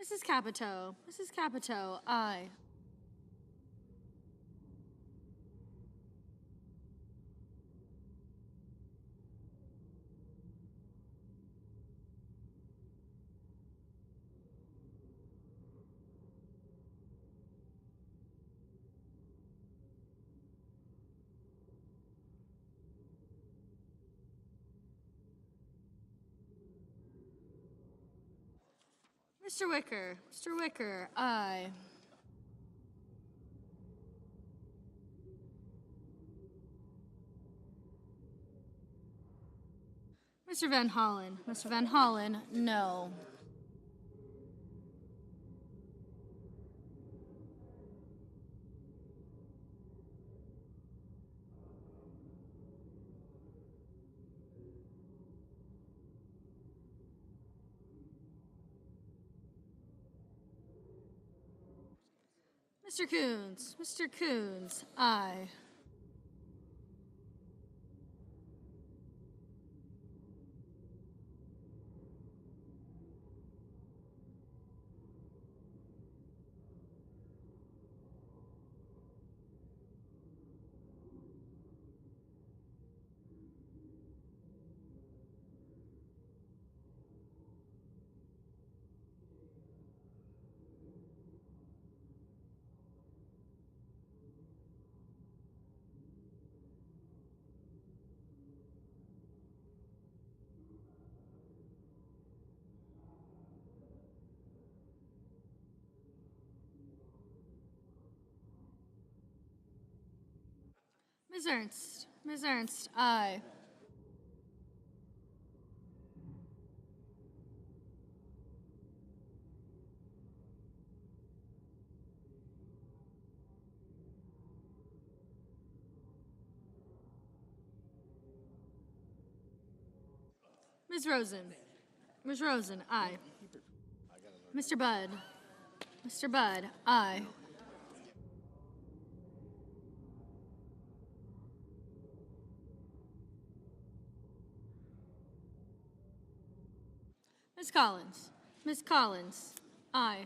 Mrs. Capito. Mrs. Capito, aye. Mr. Wicker. Mr. Wicker, aye. Mr. Van Hollen. Mr. Van Hollen, no. Mr. Coons. Mr. Coons, aye. Ms. Ernst. Ms. Ernst, aye. Ms. Rosen. Ms. Rosen, aye. Mr. Budd. Mr. Budd, aye. Ms. Collins. Ms. Collins, aye.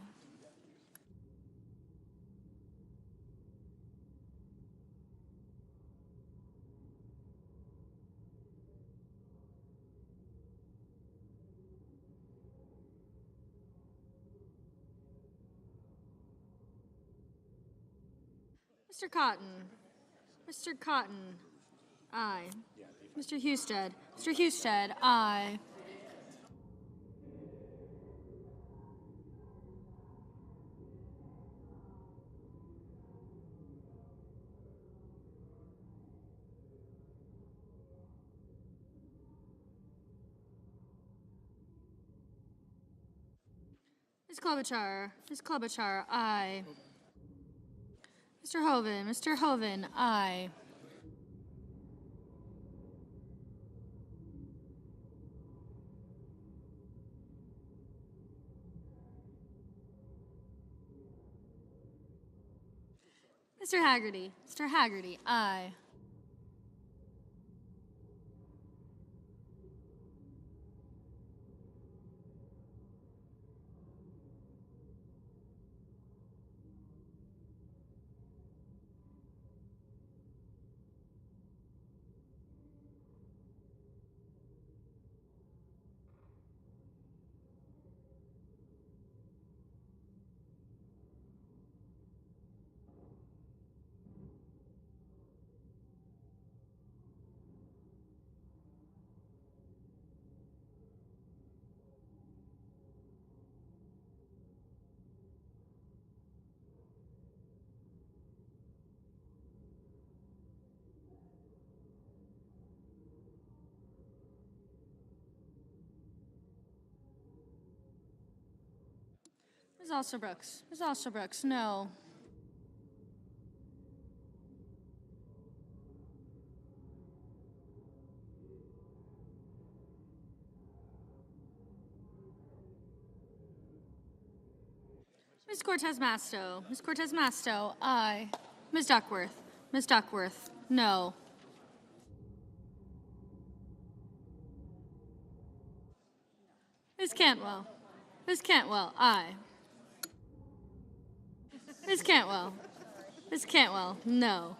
Mr. Cotton. Mr. Cotton, aye. Mr. Husted. Mr. Husted, aye. Ms. Klobuchar. Ms. Klobuchar, aye. Mr. Hoven. Mr. Hoven, aye. Mr. Haggerty. Mr. Haggerty, aye. Ms. Alsterbrooks. Ms. Alsterbrooks, no. Ms. Cortez Masto. Ms. Cortez Masto, aye. Ms. Duckworth. Ms. Duckworth, no. Ms. Cantwell. Ms. Cantwell, aye. Ms. Cantwell. Ms. Cantwell, no.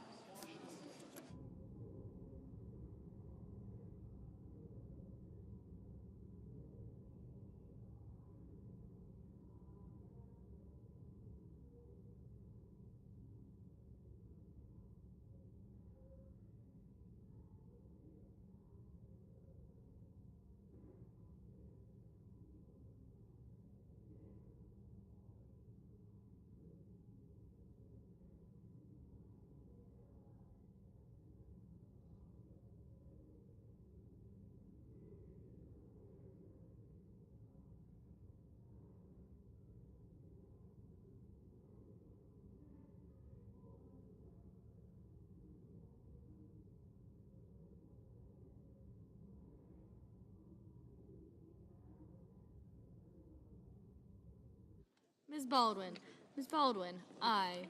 Ms. Baldwin. Ms. Baldwin, aye.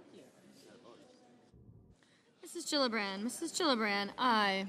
Mrs. Gillibrand. Mrs. Gillibrand, aye.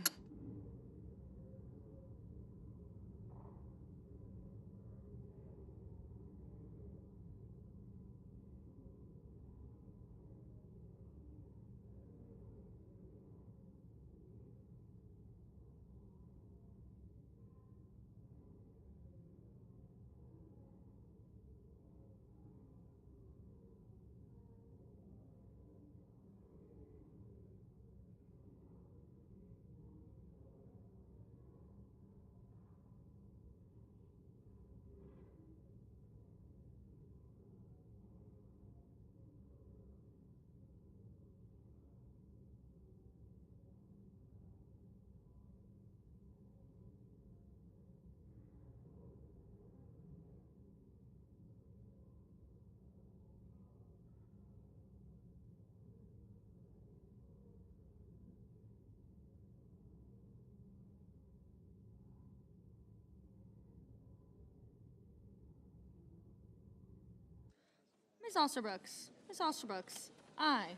Ms. Alsterbrooks. Ms. Alsterbrooks, aye.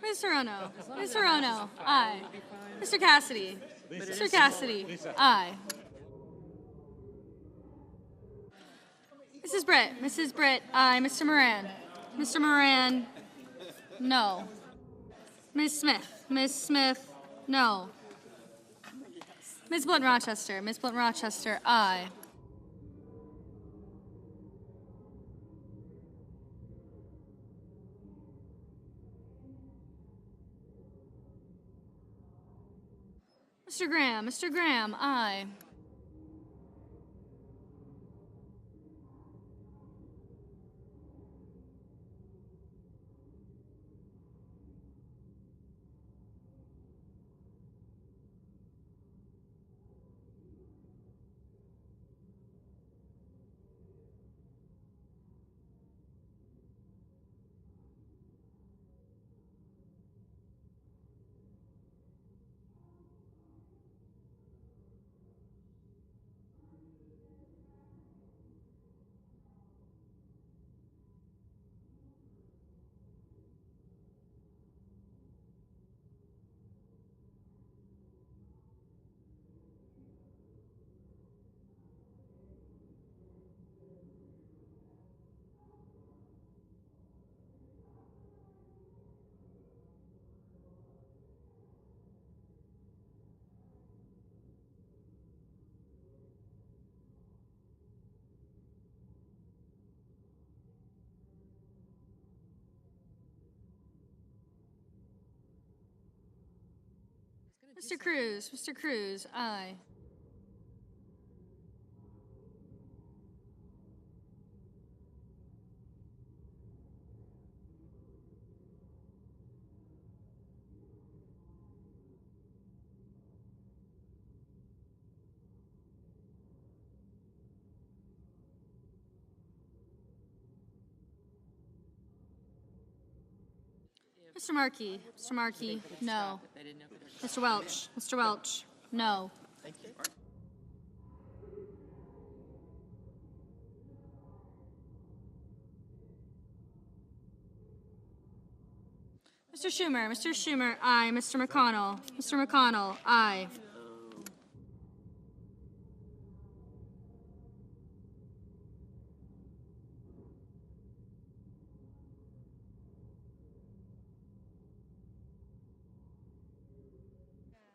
Mr. Ono. Mr. Ono, aye. Mr. Cassidy. Mr. Cassidy, aye. Mrs. Britt. Mrs. Britt, aye. Mr. Moran. Mr. Moran, no. Ms. Smith. Ms. Smith, no. Ms. Blunt Rochester. Ms. Blunt Rochester, aye. Mr. Graham. Mr. Graham, aye. Mr. Cruz. Mr. Cruz, aye. Mr. Markey. Mr. Markey, no. Mr. Welch. Mr. Welch, no. Mr. Schumer, aye. Mr. McConnell, aye.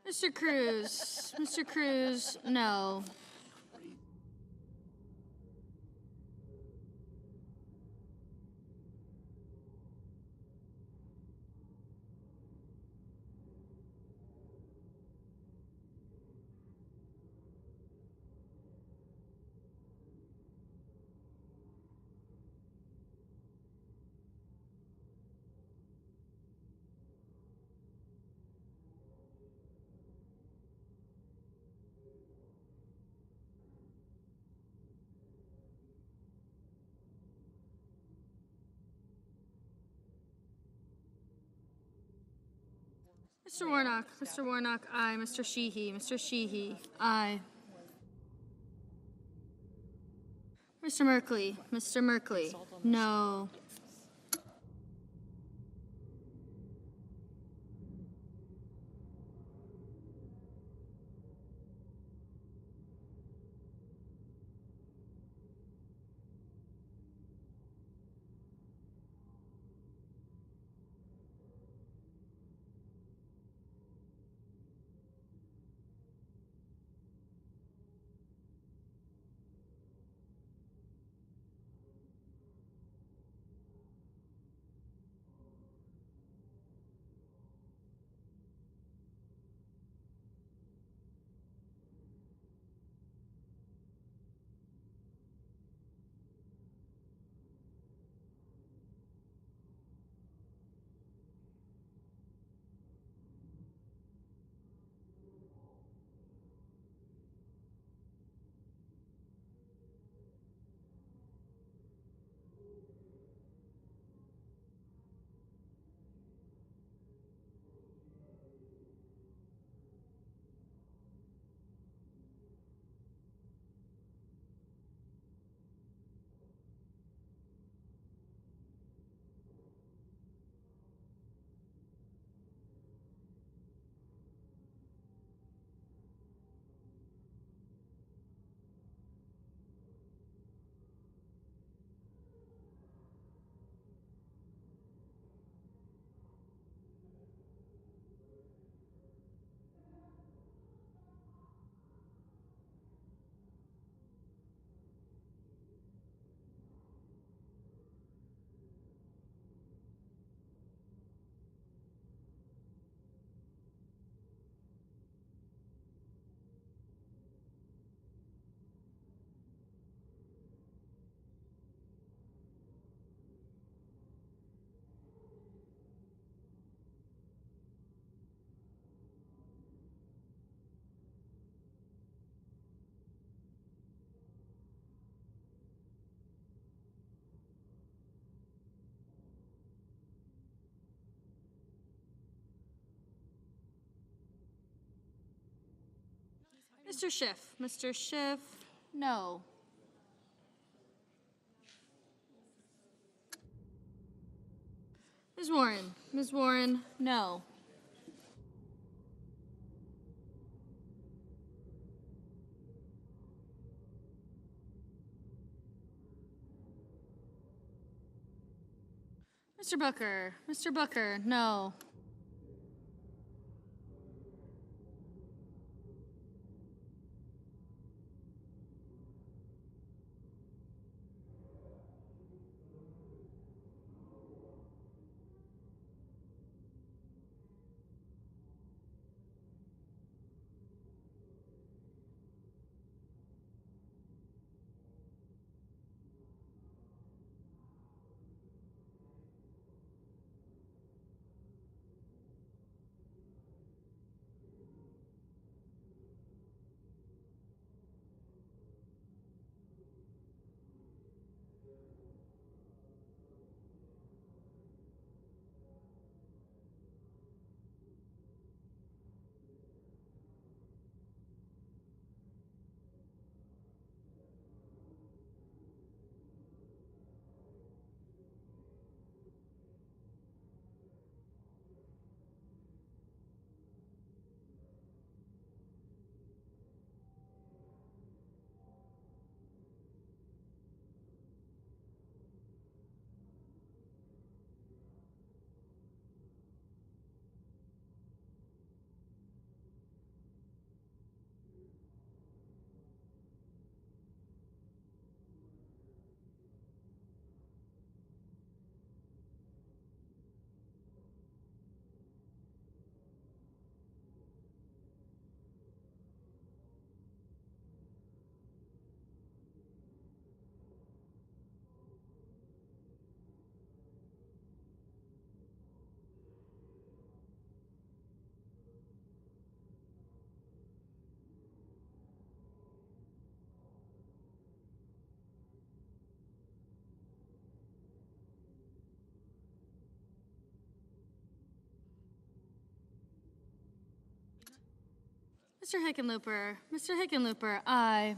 Mr. Cruz, no. Mr. Warnock, aye. Mr. Sheehy, aye. Mr. Merkley, no. Mr. Schiff, no. Ms. Warren, no. Mr. Booker, no. Mr. Hickenlooper. Mr. Hickenlooper, aye.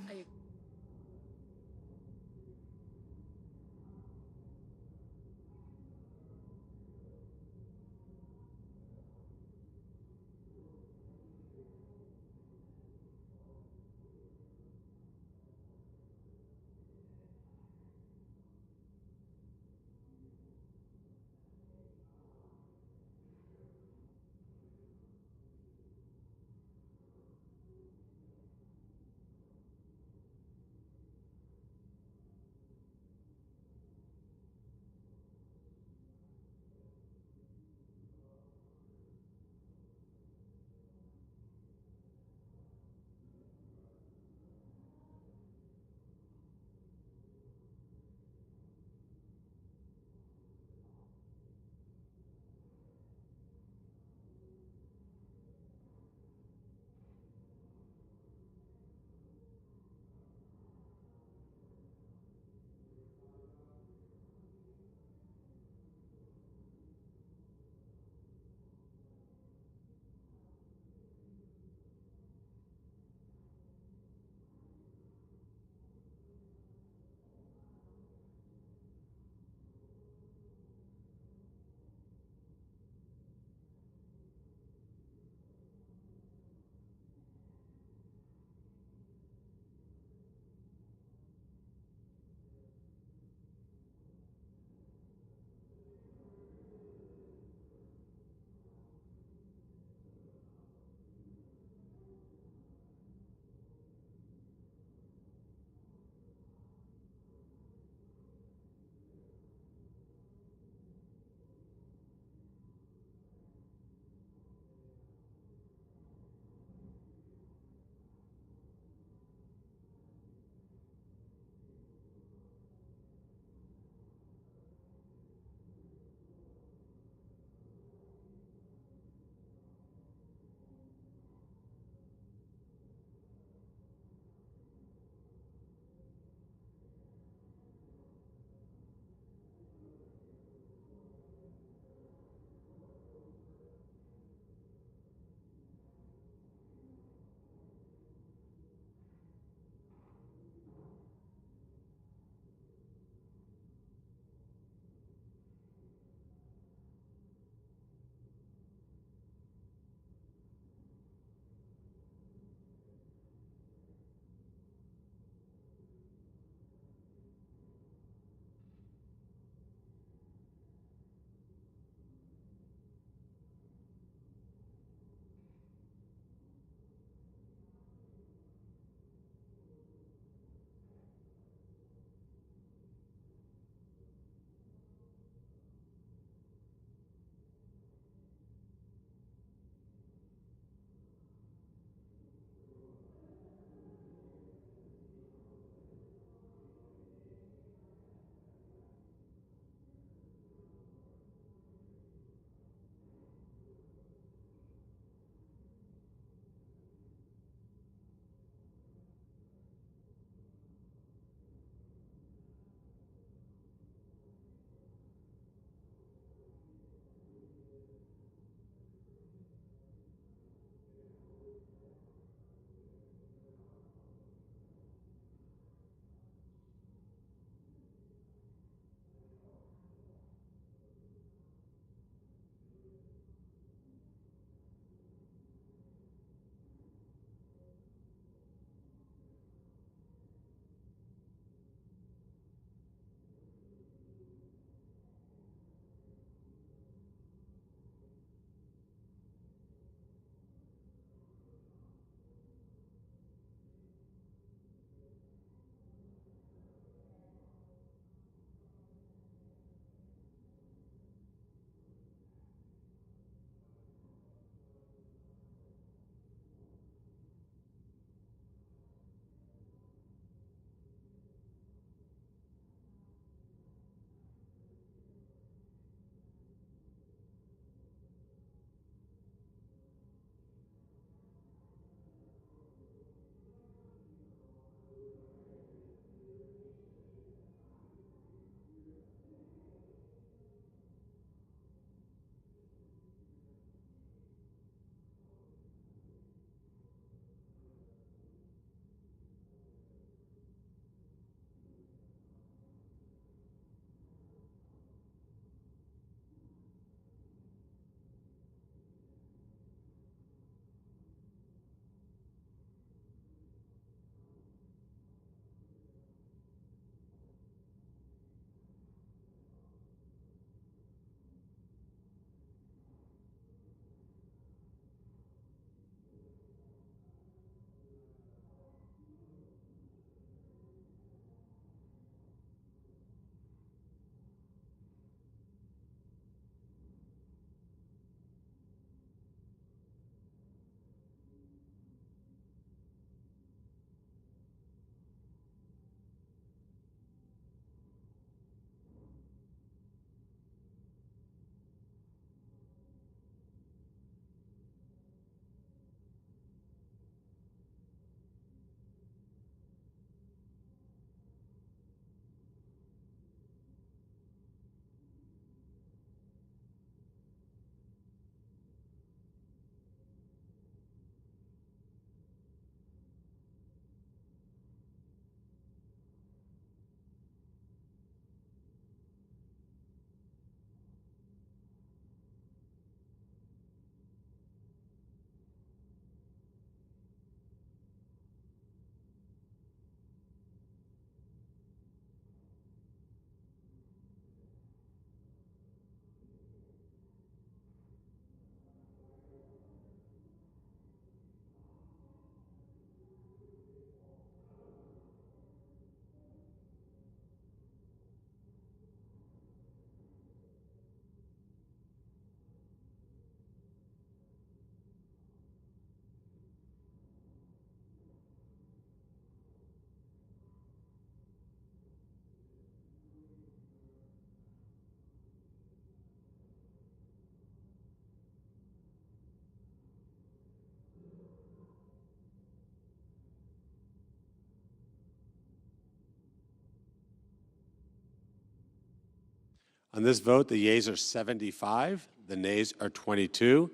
On this vote, the yeas are 75, the nays are 22.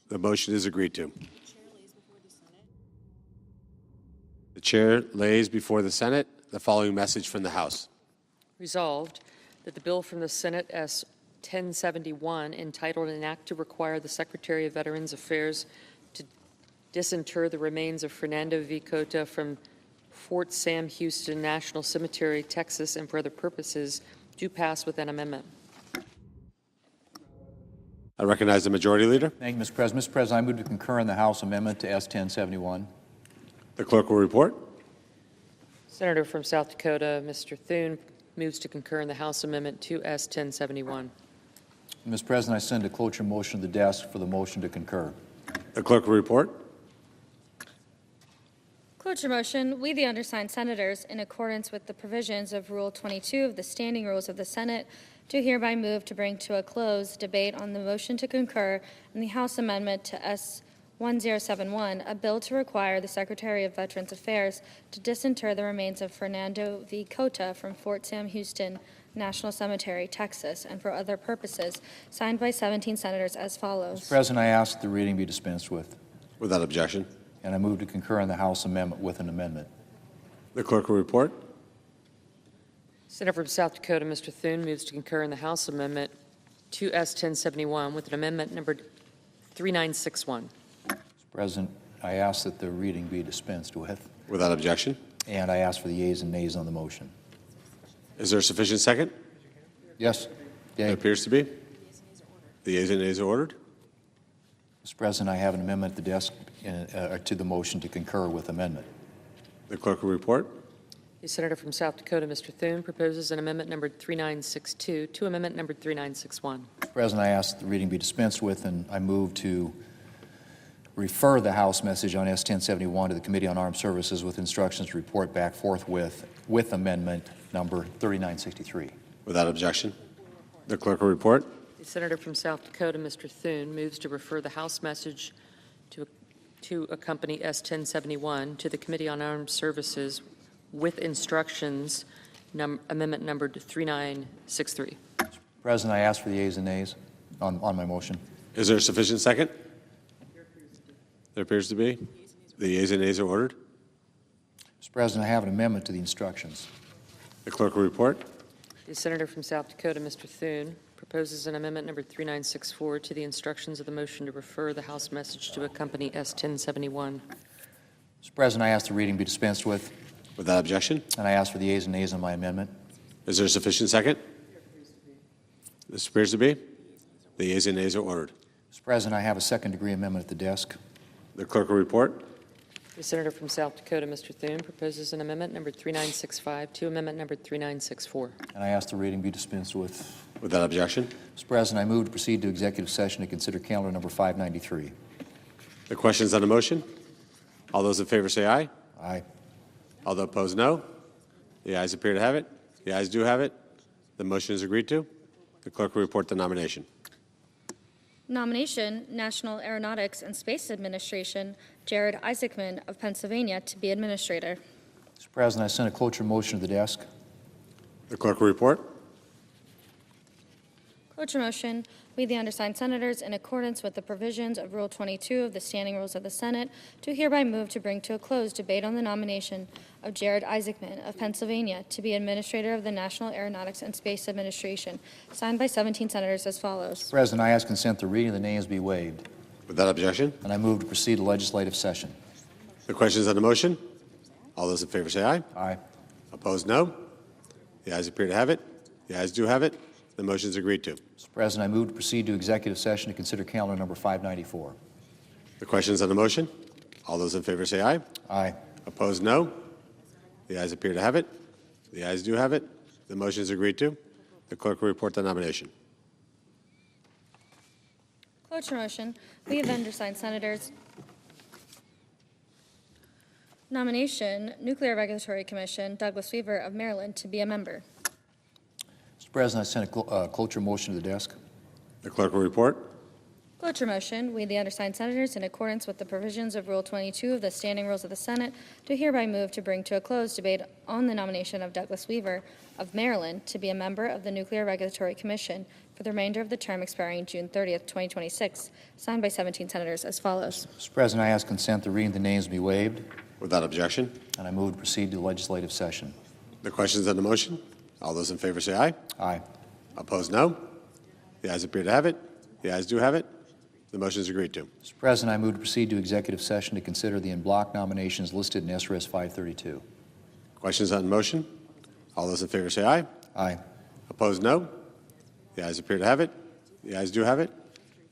The motion is agreed to. The chair lays before the Senate the following message from the House. Resolved that the bill from the Senate S. 1071, entitled An Act to Require the Secretary of Veterans Affairs to disinter the remains of Fernando V. Cota from Fort Sam Houston National Cemetery, Texas, and for other purposes, do pass with an amendment. I recognize the Majority Leader. Thank you, Mr. President. Mr. President, I move to concur in the House amendment to S. 1071. The clerk will report. Senator from South Dakota, Mr. Thune, moves to concur in the House amendment to S. 1071. Mr. President, I send a cloture motion to the desk for the motion to concur. The clerk will report. Cloture motion, we, the undersigned senators, in accordance with the provisions of Rule 22 of the Standing Rules of the Senate, do hereby move to bring to a close debate on the motion to concur in the House amendment to S. 1071, a bill to require the Secretary of Veterans Affairs to disinter the remains of Fernando V. Cota from Fort Sam Houston National Cemetery, Texas, and for other purposes, signed by 17 senators as follows. Mr. President, I ask that the reading be dispensed with, Without objection. and I move to concur in the House amendment with an amendment. The clerk will report. Senator from South Dakota, Mr. Thune, moves to concur in the House amendment to S. 1071 with an amendment numbered 3961. Mr. President, I ask that the reading be dispensed with, Without objection. and I ask for the yeas and nays on the motion. Is there a sufficient second? Yes? It Yea. appears to be. The yeas and nays are ordered. Mr. President, I have an amendment at the desk to the motion to concur with amendment. The clerk will report. The Senator from South Dakota, Mr. Thune, proposes an amendment numbered 3962 to amendment numbered 3961. Mr. President, I ask that the reading be dispensed with, and I move to refer the House message on S. 1071 to the Committee on Armed Services with instructions to report back forthwith with amendment number 3963. Without objection. The clerk will report. The Senator from South Dakota, Mr. Thune, moves to refer the House message to accompany S. 1071 to the Committee on Armed Services with instructions, amendment numbered 3963. President, I ask for the yeas and nays on my motion. Is there a sufficient second? There appears to be. The yeas and nays are ordered. Mr. President, I have an amendment to the instructions. The clerk will report. The Senator from South Dakota, Mr. Thune, proposes an amendment number 3964 to the instructions of the motion to refer the House message to accompany S. 1071. Mr. President, I ask the reading be dispensed with, Without objection. and I ask for the yeas and nays on my amendment. Is there a sufficient second? This appears to be. The yeas and nays are ordered. Mr. President, I have a second-degree amendment at the desk. The clerk will report. The Senator from South Dakota, Mr. Thune, proposes an amendment number 3965 to amendment number 3964. And I ask the reading be dispensed with. Without objection. Mr. President, I move to proceed to executive session to consider calendar number 593. The questions on the motion? All those in favor say aye. Aye. All those opposed, no. The ayes appear to have it. The ayes do have it. The motion is agreed to. The clerk will report the nomination. Nomination, National Aeronautics and Space Administration, Jared Isaacman of Pennsylvania to be Administrator. Mr. President, I send a cloture motion to the desk. The clerk will report. Cloture motion, we, the undersigned senators, in accordance with the provisions of Rule 22 of the Standing Rules of the Senate, do hereby move to bring to a close debate on the nomination of Jared Isaacman of Pennsylvania to be Administrator of the National Aeronautics and Space Administration, signed by 17 senators as follows. Mr. President, I ask consent the reading of the names be waived, Without objection. and I move to proceed to legislative session. The questions on the motion? All those in favor say aye. Aye. Opposed, no. The ayes appear to have it. The ayes do have it. The motion is agreed to. Mr. President, I move to proceed to executive session to consider calendar number 594. The questions on the motion? All those in favor say aye. Aye. Opposed, no. The ayes appear to have it. The ayes do have it. The motion is agreed to. The clerk will report the nomination. Cloture motion, we have undersigned senators. Nomination, Nuclear Regulatory Commission, Douglas Weaver of Maryland to be a member. Mr. President, I send a cloture motion to the desk. The clerk will report. Cloture motion, we, the undersigned senators, in accordance with the provisions of Rule 22 of the Standing Rules of the Senate, do hereby move to bring to a close debate on the nomination of Douglas Weaver of Maryland to be a member of the Nuclear Regulatory Commission for the remainder of the term expiring June 30th, 2026, signed by 17 senators as follows. Mr. President, I ask consent the reading of the names be waived, Without objection. and I move to proceed to legislative session. The questions on the motion? All those in favor say aye. Aye. Opposed, no. The ayes appear to have it. The ayes do have it. The motion is agreed to. Mr. President, I move to proceed to executive session to consider the en-bloc nominations listed in SRS 532. Questions on the motion? All those in favor say aye. Aye. Opposed, no. The ayes appear to have it. The ayes do have it.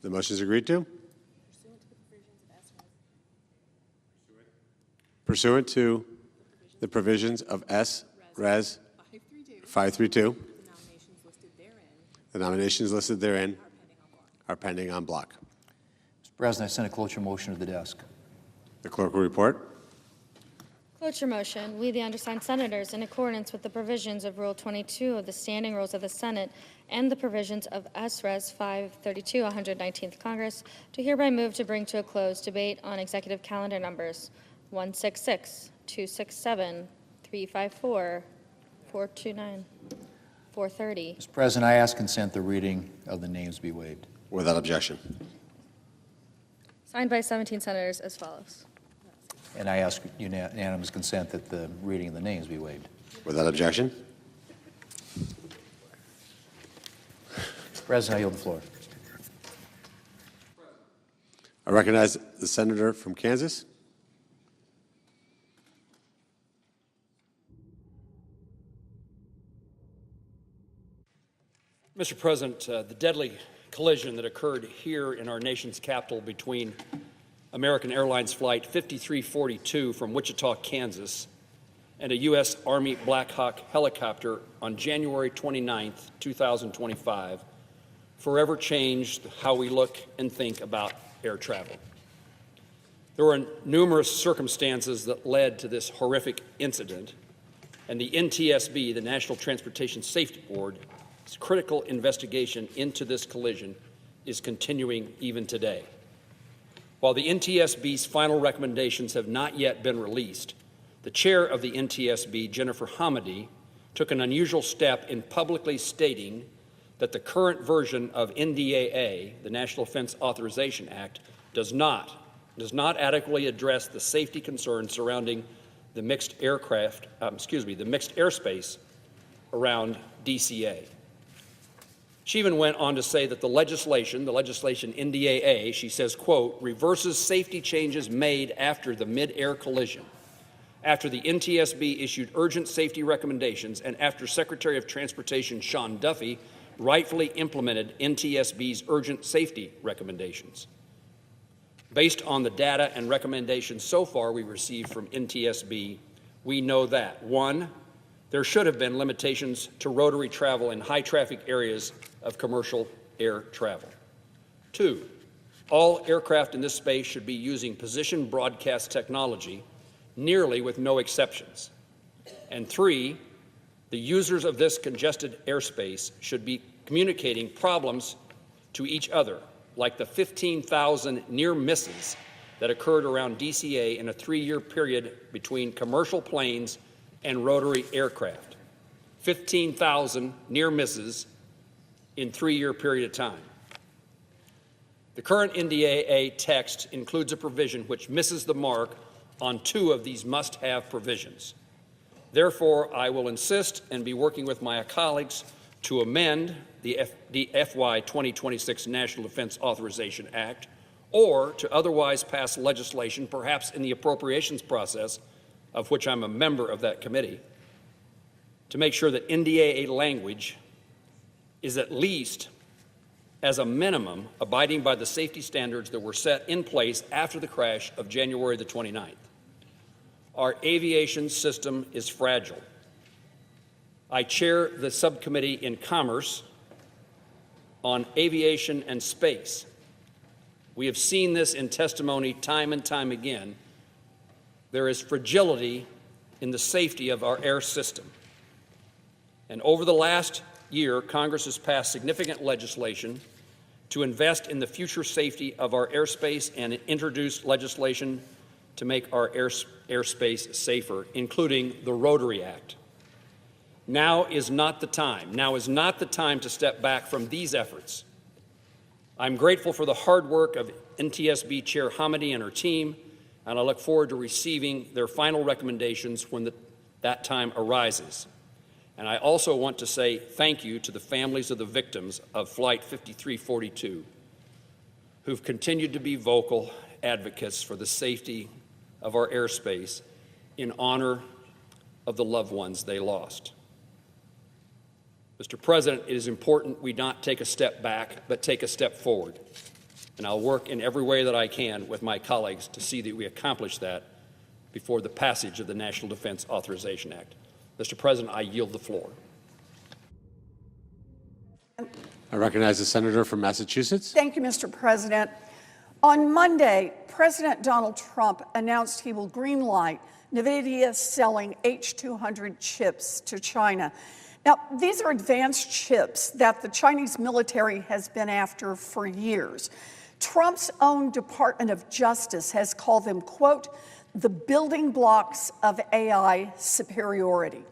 The motion is agreed to. Pursuant to the provisions of SRES 532, the nominations listed therein are pending en bloc. Mr. President, I send a cloture motion to the desk. The clerk will report. Cloture motion, we, the undersigned senators, in accordance with the provisions of Rule 22 of the Standing Rules of the Senate and the provisions of SRES 532, 119th Congress, do hereby move to bring to a close debate on executive calendar numbers 166, 267, 354, 429, 430. Mr. President, I ask consent the reading of the names be waived. Without objection. Signed by 17 senators as follows. And I ask unanimous consent that the reading of the names be waived. Without objection. Mr. President, I yield the floor. I recognize the senator from Kansas. Mr. President, the deadly collision that occurred here in our nation's capital between American Airlines Flight 5342 from Wichita, Kansas, and a U.S. Army Black Hawk helicopter on January 29, 2025, forever changed how we look and think about air travel. There were numerous circumstances that led to this horrific incident, and the NTSB, the National Transportation Safety Board, critical investigation into this collision is continuing even today. While the NTSB's final recommendations have not yet been released, the chair of the NTSB, Jennifer Hamady, took an unusual step in publicly stating that the current version of NDAA, the National Defense Authorization Act, does not adequately address the safety concerns surrounding the mixed airspace around DCA. She even went on to say that the legislation NDAA, she says, quote, reverses safety changes made after the mid-air collision, after the NTSB issued urgent safety recommendations, and after Secretary of Transportation Sean Duffy rightfully implemented NTSB's urgent safety recommendations. Based on the data and recommendations so far we received from NTSB, we know that, 1, there should have been limitations to rotary travel in high-traffic areas of commercial air travel. 2, all aircraft in this space should be using position broadcast technology, nearly with no exceptions. And 3, the users of this congested airspace should be communicating problems to each other, like the 15,000 near misses that occurred around DCA in a 3-year period between commercial planes and rotary aircraft. 15,000 near misses in 3-year period of time. The current NDAA text includes a provision which misses the mark on 2 of these must-have provisions. Therefore, I will insist and be working with my colleagues to amend the FY 2026 National Defense Authorization Act, or to otherwise pass legislation, perhaps in the appropriations process, of which I'm a member of that committee, to make sure that NDAA language is at least, as a minimum, abiding by the safety standards that were set in place after the crash of January the 29th. Our aviation system is fragile. I chair the subcommittee in Commerce on aviation and space. We have seen this in testimony time and time again. There is fragility in the safety of our air system. And over the last year, Congress has passed significant legislation to invest in the future safety of our airspace and introduced legislation to make our airspace safer, including the Rotary Act. Now is not the time. Now is not the time to step back from these efforts. I'm grateful for the hard work of NTSB Chair Hamady and her team, and I look forward to receiving their final recommendations when that time arises. And I also want to say thank you to the families of the victims of Flight 5342, who've continued to be vocal advocates for the safety of our airspace in honor of the loved ones they lost. Mr. President, it is important we not take a step back, but take a step forward. And I'll work in every way that I can with my colleagues to see that we accomplish that before the passage of the National Defense Authorization Act. Mr. President, I yield the floor. I recognize the senator from Massachusetts. Thank you, Mr. President. On Monday, President Donald Trump announced he will greenlight NVIDIA selling H200 chips to China. Now, these are advanced chips that the Chinese military has been after for years. Trump's own Department of Justice has called them, quote, the building blocks of AI superiority.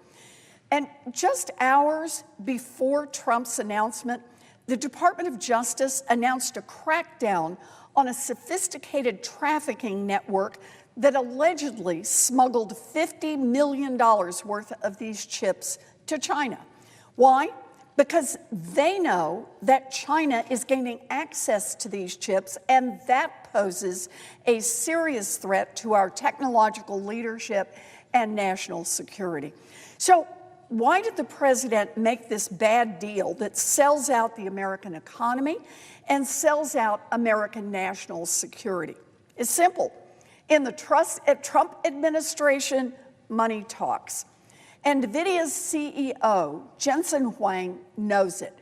And just hours before Trump's announcement, the Department of Justice announced a crackdown on a sophisticated trafficking network that allegedly smuggled $50 million worth of these chips to China. Why? Because they know that China is gaining access to these chips, and that poses a serious threat to our technological leadership and national security. So why did the president make this bad deal that sells out the American economy and sells out American national security? It's simple. In the Trump administration, money talks. And NVIDIA's CEO, Jensen Huang, knows it.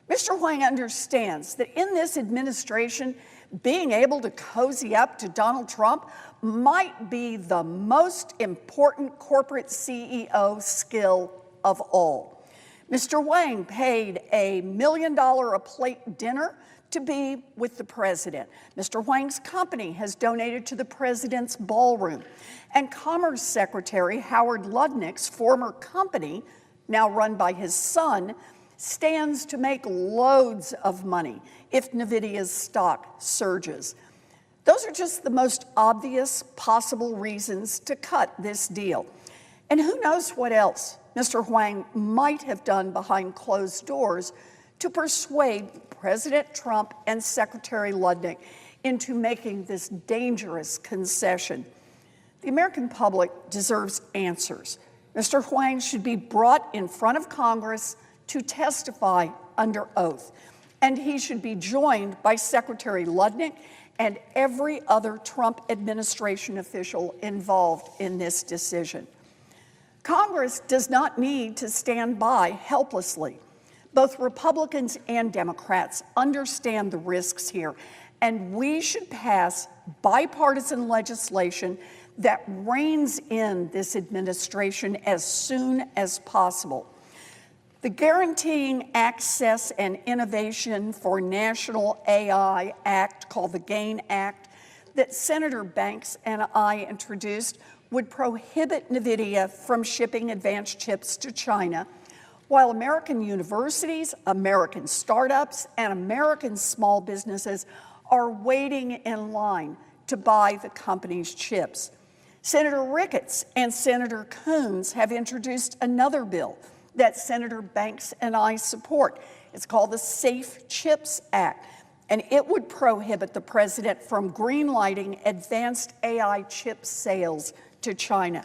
Mr. Huang understands that in this administration, being able to cozy up to Donald Trump might be the most important corporate CEO skill of all. Mr. Huang paid a $1 million a plate dinner to be with the president. Mr. Huang's company has donated to the president's ballroom. And Commerce Secretary Howard Lutnick's former company, now run by his son, stands to make loads of money if NVIDIA's stock surges. Those are just the most obvious possible reasons to cut this deal. And who knows what else Mr. Huang might have done behind closed doors to persuade President Trump and Secretary Lutnick into making this dangerous concession. The American public deserves answers. Mr. Huang should be brought in front of Congress to testify under oath, and he should be joined by Secretary Lutnick and every other Trump administration official involved in this decision. Congress does not need to stand by helplessly. Both Republicans and Democrats understand the risks here, and we should pass bipartisan legislation that reins in this administration as soon as possible. The Guaranteeing Access and Innovation for National AI Act, called the GAIN Act, that Senator Banks and I introduced would prohibit NVIDIA from shipping advanced chips to China, while American universities, American startups, and American small businesses are waiting in line to buy the company's chips. Senator Ricketts and Senator Coons have introduced another bill that Senator Banks and I support. It's called the Safe Chips Act, and it would prohibit the president from greenlighting advanced AI chip sales to China.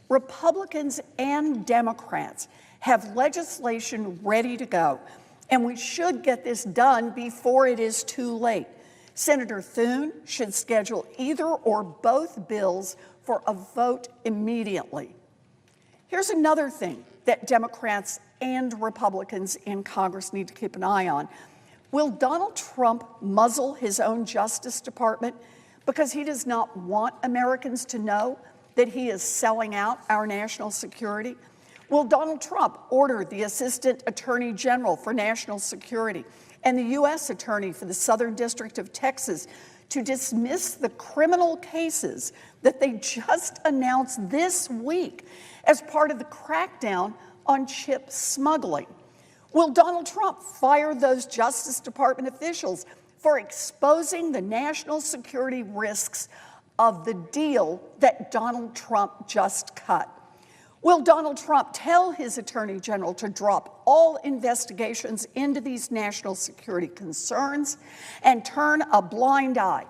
Republicans and Democrats have legislation ready to go, and we should get this done before it is too late. Senator Thune should schedule either or both bills for a vote immediately. Here's another thing that Democrats and Republicans in Congress need to keep an eye on. Will Donald Trump muzzle his own Justice Department because he does not want Americans to know that he is selling out our national security? Will Donald Trump order the Assistant Attorney General for National Security and the U.S. Attorney for the Southern District of Texas to dismiss the criminal cases that they just announced this week as part of the crackdown on chip smuggling? Will Donald Trump fire those Justice Department officials for exposing the national security risks of the deal that Donald Trump just cut? Will Donald Trump tell his Attorney General to drop all investigations into these national security concerns and turn a blind eye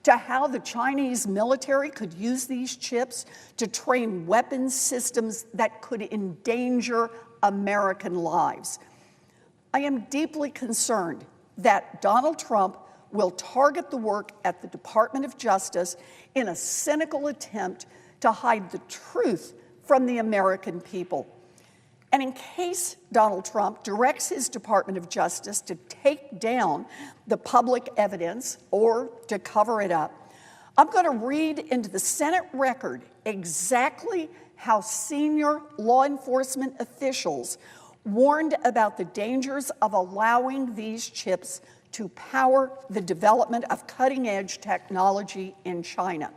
to how the Chinese military could use these chips to train weapons systems that could endanger American lives? I am deeply concerned that Donald Trump will target the work at the Department of Justice in a cynical attempt to hide the truth from the American people. And in case Donald Trump directs his Department of Justice to take down the public evidence or to cover it up, I'm going to read into the Senate record exactly how senior law enforcement officials warned about the dangers of allowing these chips to power the development of cutting-edge technology in China.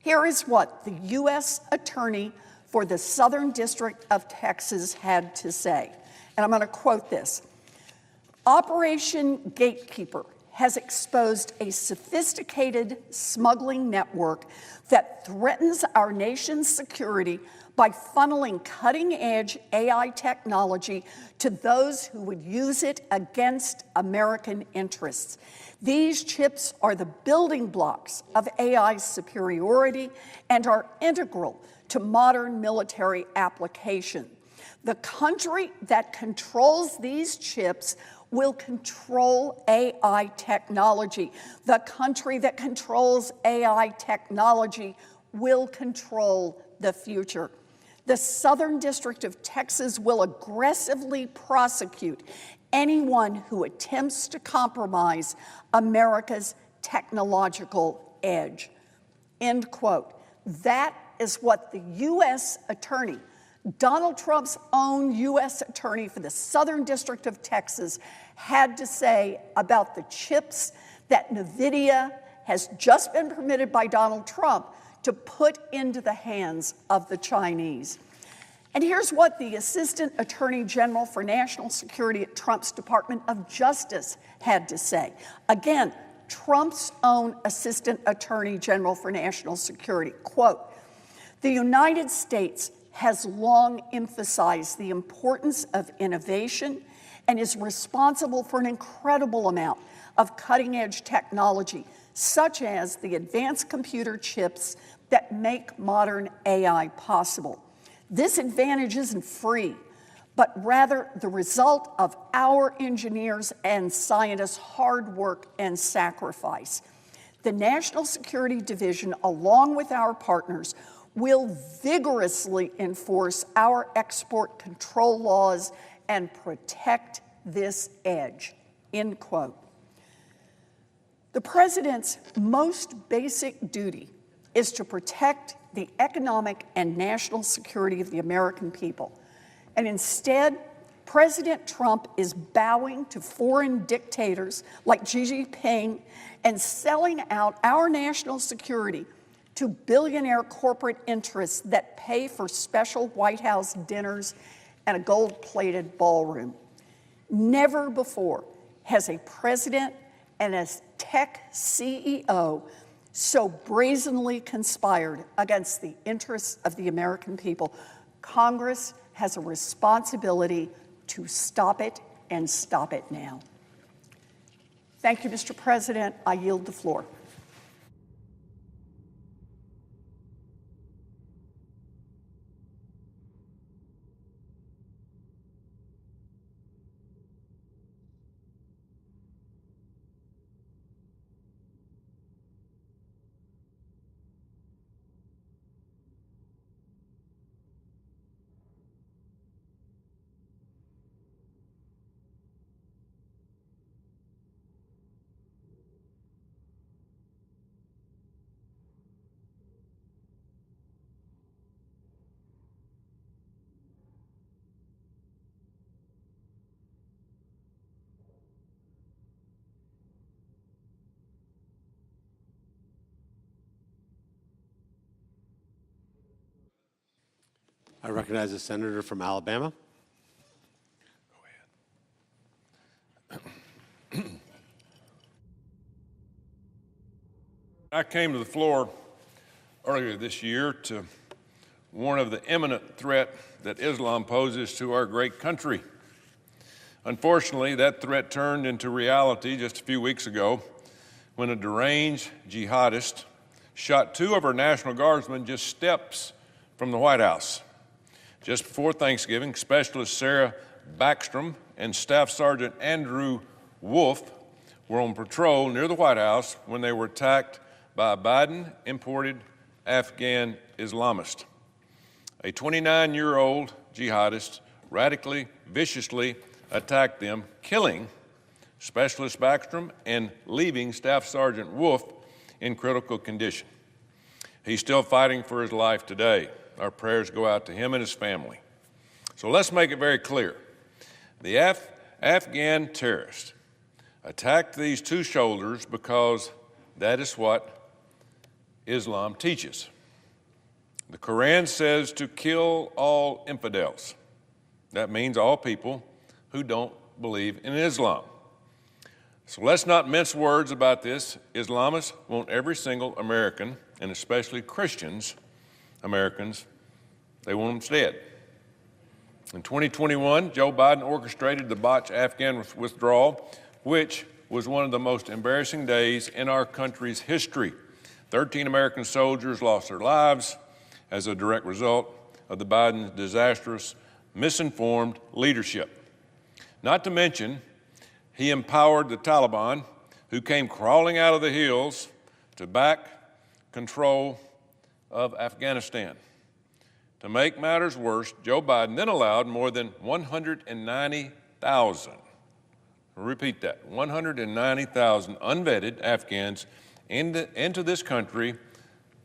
Here is what the U.S. Attorney for the Southern District of Texas had to say, and I'm going to quote this. Operation Gatekeeper has exposed a sophisticated smuggling network that threatens our nation's security by funneling cutting-edge AI technology to those who would use it against American interests. These chips are the building blocks of AI's superiority and are integral to modern military application. The country that controls these chips will control AI technology. The country that controls AI technology will control the future. The Southern District of Texas will aggressively prosecute anyone who attempts to compromise America's technological edge. End quote. That is what the U.S. Attorney, Donald Trump's own U.S. Attorney for the Southern District of Texas, had to say about the chips that NVIDIA has just been permitted by Donald Trump to put into the hands of the Chinese. And here's what the Assistant Attorney General for National Security at Trump's Department of Justice had to say. Again, Trump's own Assistant Attorney General for National Security, quote, "The United States has long emphasized the importance of innovation and is responsible for an incredible amount of cutting-edge technology, such as the advanced computer chips that make modern AI possible. This advantage isn't free, but rather the result of our engineers and scientists' hard work and sacrifice. The National Security Division, along with our partners, will vigorously enforce our export control laws and protect this edge." End quote. The president's most basic duty is to protect the economic and national security of the American people. And instead, President Trump is bowing to foreign dictators like Xi Jinping and selling out our national security to billionaire corporate interests that pay for special White House dinners and a gold-plated ballroom. Never before has a president and a tech CEO so brazenly conspired against the interests of the American people. Congress has a responsibility to stop it, and stop it now. Thank you, Mr. President. I yield the floor. I recognize the senator from Alabama. I came to the floor earlier this year to warn of the imminent threat that Islam poses to our great country. Unfortunately, that threat turned into reality just a few weeks ago when a deranged jihadist shot two of our National Guardsmen just steps from the White House. Just before Thanksgiving, Specialist Sarah Backstrom and Staff Sergeant Andrew Wolf were on patrol near the White House when they were attacked by a Biden-imported Afghan Islamist. A 29-year-old jihadist radically, viciously attacked them, killing Specialist Backstrom and leaving Staff Sergeant Wolf in critical condition. He's still fighting for his life today. Our prayers go out to him and his family. So let's make it very clear. The Afghan terrorist attacked these two soldiers because that is what Islam teaches. The Quran says to kill all infidels. That means all people who don't believe in Islam. So let's not mince words about this. Islamists want every single American, and especially Christians, Americans, they want them dead. In 2021, Joe Biden orchestrated the botched Afghan withdrawal, which was one of the most embarrassing days in our country's history. 13 American soldiers lost their lives as a direct result of the Biden's disastrous, misinformed leadership. Not to mention, he empowered the Taliban, who came crawling out of the hills to back control of Afghanistan. To make matters worse, Joe Biden then allowed more than 190,000, repeat that, 190,000 unvetted Afghans into this country,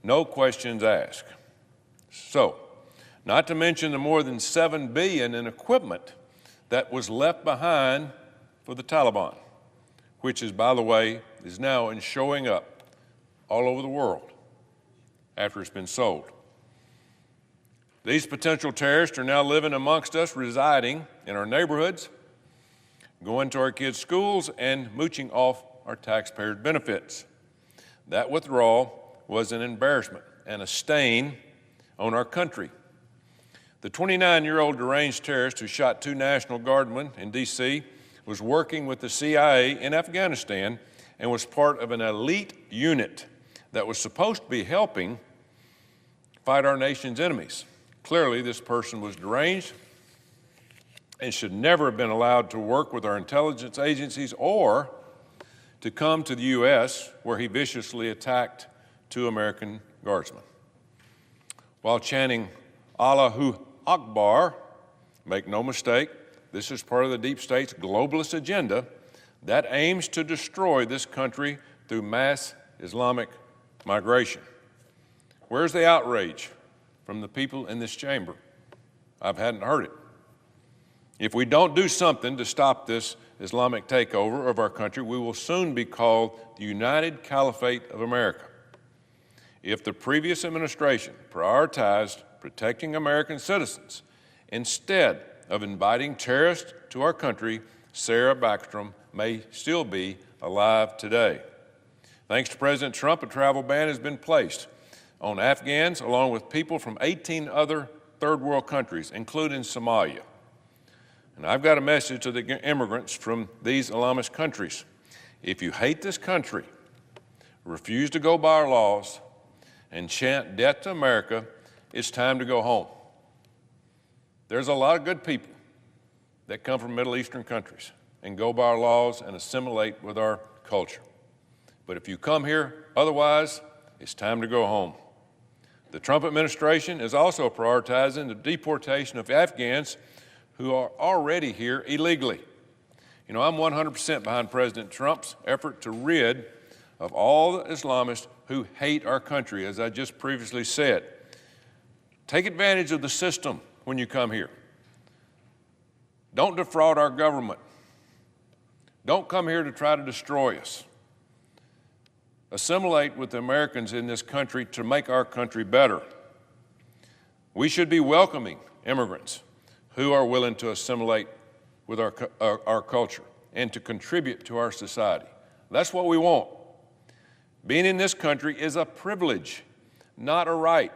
no questions asked. So, not to mention the more than $7 billion in equipment that was left behind for the Taliban, which is, by the way, is now showing up all over the world after it's been sold. These potential terrorists are now living amongst us, residing in our neighborhoods, going to our kids' schools, and mooching off our taxpayers' benefits. That withdrawal was an embarrassment and a stain on our country. The 29-year-old deranged terrorist who shot two National Guardsmen in D.C. was working with the CIA in Afghanistan and was part of an elite unit that was supposed to be helping fight our nation's enemies. Clearly, this person was deranged and should never have been allowed to work with our intelligence agencies or to come to the U.S., where he viciously attacked two American guardsmen. While chanting Allahu Akbar, make no mistake, this is part of the deep state's globalist agenda that aims to destroy this country through mass Islamic migration. Where's the outrage from the people in this chamber? I hadn't heard it. If we don't do something to stop this Islamic takeover of our country, we will soon be called the United Caliphate of America. If the previous administration prioritized protecting American citizens instead of inviting terrorists to our country, Sarah Backstrom may still be alive today. Thanks to President Trump, a travel ban has been placed on Afghans along with people from 18 other third world countries, including Somalia. And I've got a message to the immigrants from these Islamist countries. If you hate this country, refuse to go by our laws, and chant death to America, it's time to go home. There's a lot of good people that come from Middle Eastern countries and go by our laws and assimilate with our culture. But if you come here otherwise, it's time to go home. The Trump administration is also prioritizing the deportation of Afghans who are already here illegally. You know, I'm 100% behind President Trump's effort to rid of all the Islamists who hate our country, as I just previously said. Take advantage of the system when you come here. Don't defraud our government. Don't come here to try to destroy us. Assimilate with the Americans in this country to make our country better. We should be welcoming immigrants who are willing to assimilate with our culture and to contribute to our society. That's what we want. Being in this country is a privilege, not a right.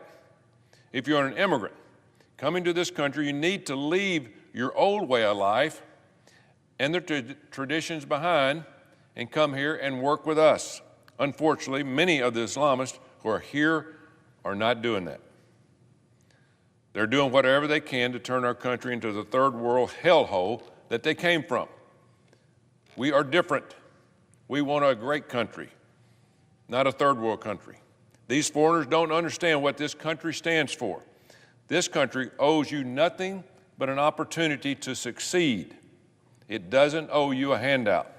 If you're an immigrant coming to this country, you need to leave your old way of life and the traditions behind and come here and work with us. Unfortunately, many of the Islamists who are here are not doing that. They're doing whatever they can to turn our country into the third world hellhole that they came from. We are different. We want a great country, not a third world country. These foreigners don't understand what this country stands for. This country owes you nothing but an opportunity to succeed. It doesn't owe you a handout.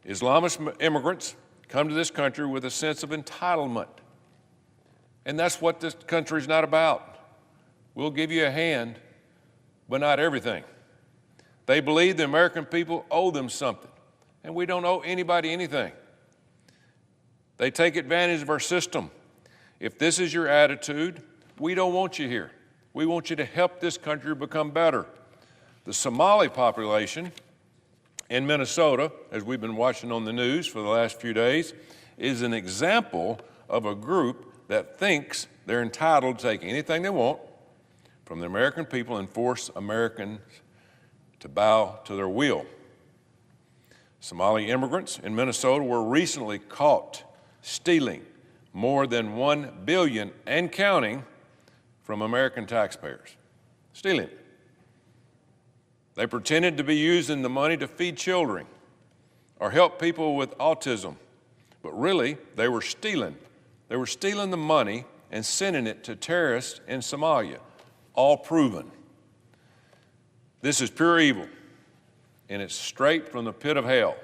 Islamist immigrants come to this country with a sense of entitlement. And that's what this country is not about. We'll give you a hand, but not everything. They believe the American people owe them something, and we don't owe anybody anything. They take advantage of our system. If this is your attitude, we don't want you here. We want you to help this country become better. The Somali population in Minnesota, as we've been watching on the news for the last few days, is an example of a group that thinks they're entitled to take anything they want from the American people and force Americans to bow to their will. Somali immigrants in Minnesota were recently caught stealing more than $1 billion and counting from American taxpayers. Stealing. They pretended to be using the money to feed children or help people with autism, but really they were stealing. They were stealing the money and sending it to terrorists in Somalia, all proven. This is pure evil, and it's straight from the pit of hell.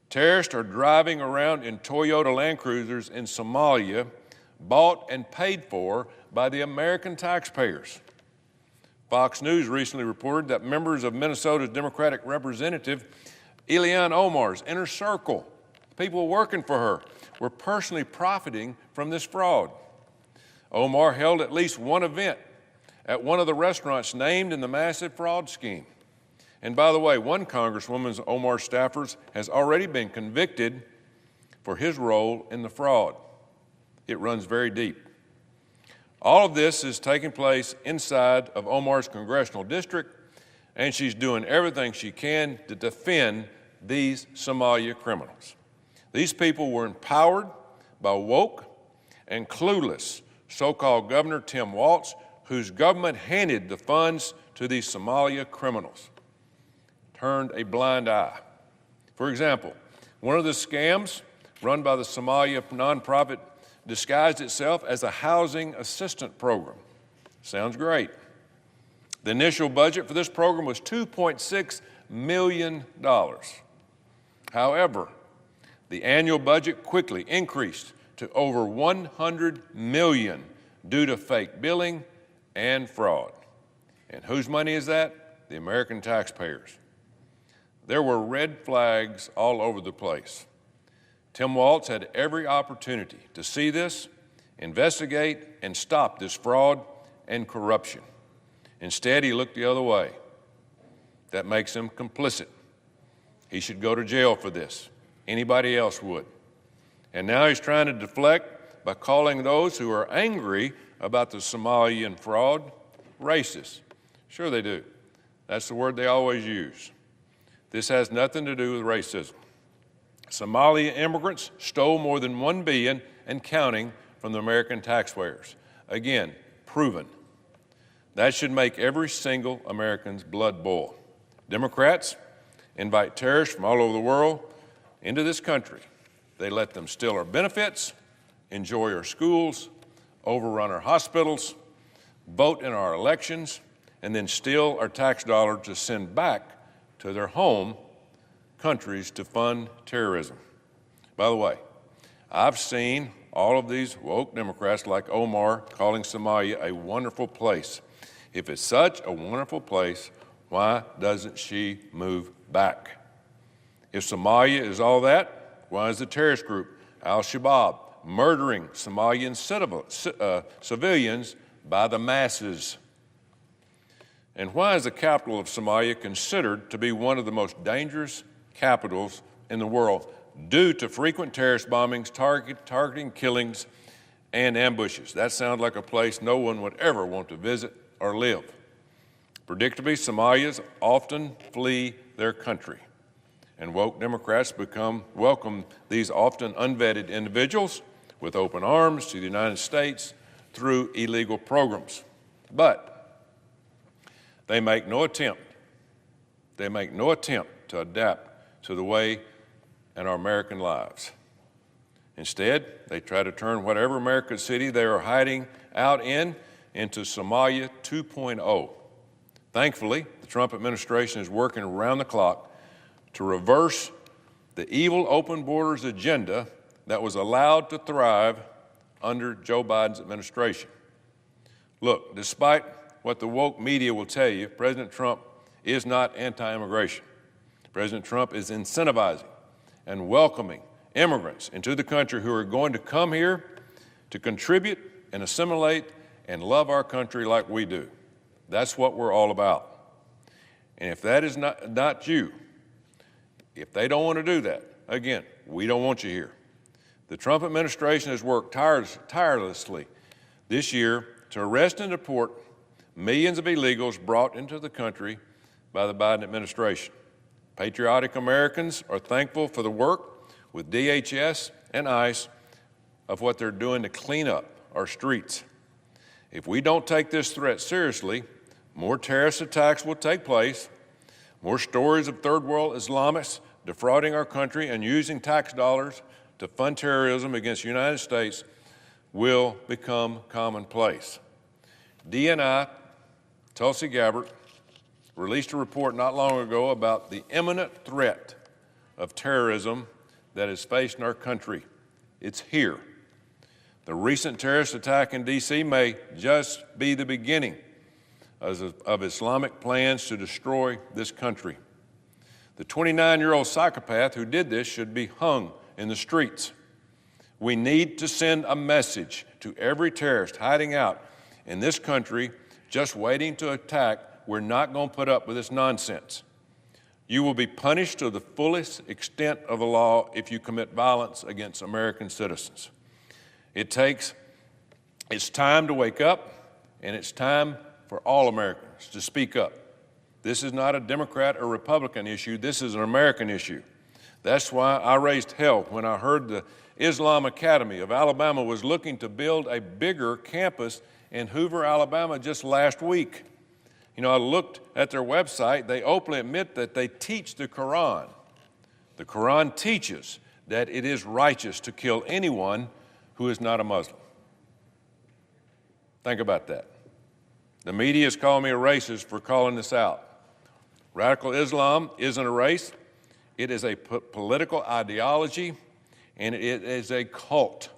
Terrorists are driving around in Toyota Land Cruisers in Somalia, bought and paid for by the American taxpayers. Fox News recently reported that members of Minnesota's Democratic Representative Ilhan Omar's inner circle, people working for her, were personally profiting from this fraud. Omar held at least one event at one of the restaurants named in the massive fraud scheme. And by the way, one Congresswoman, Omar staffers, has already been convicted for his role in the fraud. It runs very deep. All of this is taking place inside of Omar's congressional district, and she's doing everything she can to defend these Somalia criminals. These people were empowered by woke and clueless so-called Governor Tim Walz, whose government handed the funds to these Somalia criminals, turned a blind eye. For example, one of the scams run by the Somalia nonprofit disguised itself as a housing assistance program. Sounds great. The initial budget for this program was $2.6 million. However, the annual budget quickly increased to over $100 million due to fake billing and fraud. And whose money is that? The American taxpayers. There were red flags all over the place. Tim Walz had every opportunity to see this, investigate, and stop this fraud and corruption. Instead, he looked the other way. That makes him complicit. He should go to jail for this. Anybody else would. And now he's trying to deflect by calling those who are angry about the Somalian fraud racist. Sure they do. That's the word they always use. This has nothing to do with racism. Somalia immigrants stole more than $1 billion and counting from the American taxpayers. Again, proven. That should make every single American's blood boil. Democrats invite terrorists from all over the world into this country. They let them steal our benefits, enjoy our schools, overrun our hospitals, vote in our elections, and then steal our tax dollars to send back to their home countries to fund terrorism. By the way, I've seen all of these woke Democrats like Omar calling Somalia a wonderful place. If it's such a wonderful place, why doesn't she move back? If Somalia is all that, why is the terrorist group Al-Shabaab murdering Somalian civilians by the masses. And why is the capital of Somalia considered to be one of the most dangerous capitals in the world? Due to frequent terrorist bombings, targeting killings, and ambushes. That sounds like a place no one would ever want to visit or live. Predictably, Somalians often flee their country, and woke Democrats welcome these often unvetted individuals with open arms to the United States through illegal programs. But they make no attempt to adapt to the way in our American lives. Instead, they try to turn whatever American city they are hiding out in into Somalia 2.0. Thankfully, the Trump administration is working around the clock to reverse the evil open borders agenda that was allowed to thrive under Joe Biden's administration. Look, despite what the woke media will tell you, President Trump is not anti-immigration. President Trump is incentivizing and welcoming immigrants into the country who are going to come here to contribute and assimilate and love our country like we do. That's what we're all about. And if that is not you, if they don't want to do that, again, we don't want you here. The Trump administration has worked tirelessly this year to arrest and deport millions of illegals brought into the country by the Biden administration. Patriotic Americans are thankful for the work with DHS and ICE of what they're doing to clean up our streets. If we don't take this threat seriously, more terrorist attacks will take place, more stories of third world Islamists defrauding our country and using tax dollars to fund terrorism against the United States will become commonplace. DNI, Tulsi Gabbard, released a report not long ago about the imminent threat of terrorism that is facing our country. It's here. The recent terrorist attack in D.C. may just be the beginning of Islamic plans to destroy this country. The 29-year-old psychopath who did this should be hung in the streets. We need to send a message to every terrorist hiding out in this country just waiting to attack. We're not going to put up with this nonsense. You will be punished to the fullest extent of the law if you commit violence against American citizens. It's time to wake up, and it's time for all Americans to speak up. This is not a Democrat or Republican issue. This is an American issue. That's why I raised hell when I heard the Islam Academy of Alabama was looking to build a bigger campus in Hoover, Alabama just last week. You know, I looked at their website. They openly admit that they teach the Quran. The Quran teaches that it is righteous to kill anyone who is not a Muslim. Think about that. The media is calling me a racist for calling this out. Radical Islam isn't a race. It is a political ideology, and it is a cult.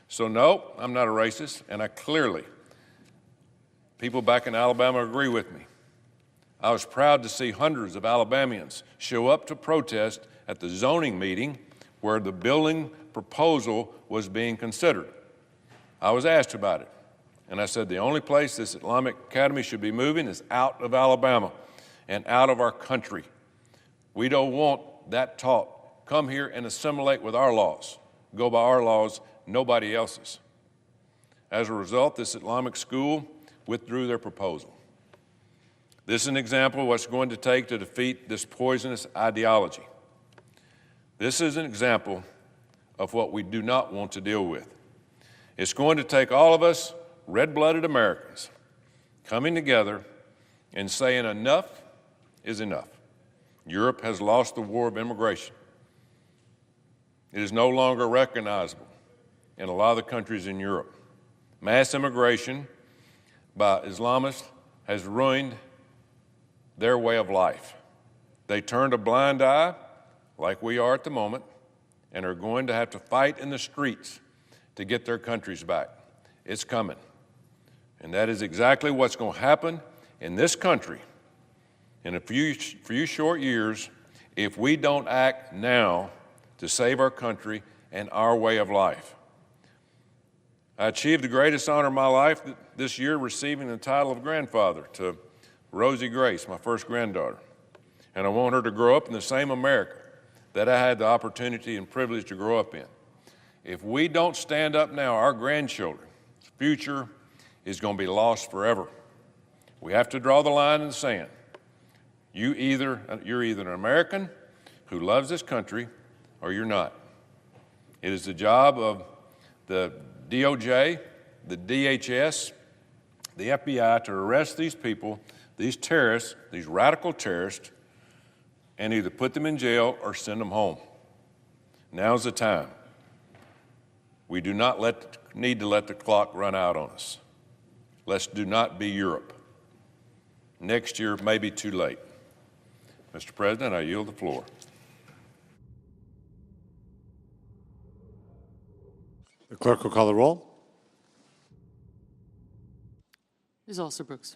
So no, I'm not a racist, and people back in Alabama agree with me. I was proud to see hundreds of Alabamians show up to protest at the zoning meeting where the building proposal was being considered. I was asked about it, and I said the only place this Islamic Academy should be moving is out of Alabama and out of our country. We don't want that taught. Come here and assimilate with our laws. Go by our laws, nobody else's. As a result, this Islamic school withdrew their proposal. This is an example of what's going to take to defeat this poisonous ideology. This is an example of what we do not want to deal with. It's going to take all of us, red-blooded Americans, coming together and saying enough is enough. Europe has lost the war of immigration. It is no longer recognizable in a lot of the countries in Europe. Mass immigration by Islamists has ruined their way of life. They turned a blind eye, like we are at the moment, and are going to have to fight in the streets to get their countries back. It's coming. And that is exactly what's going to happen in this country in a few short years if we don't act now to save our country and our way of life. I achieved the greatest honor of my life this year, receiving the title of grandfather to Rosie Grace, my first granddaughter. And I want her to grow up in the same America that I had the opportunity and privilege to grow up in. If we don't stand up now, our grandchildren's future is going to be lost forever. We have to draw the line in the sand. You're either an American who loves this country or you're not. It is the job of the DOJ, the DHS, the FBI to arrest these people, these terrorists, these radical terrorists, and either put them in jail or send them home. Now's the time. We do not need to let the clock run out on us. Let's do not be Europe. Next year may be too late. Mr. President, I yield the floor. The clerk will call the roll. Ms. Alsterbrooks.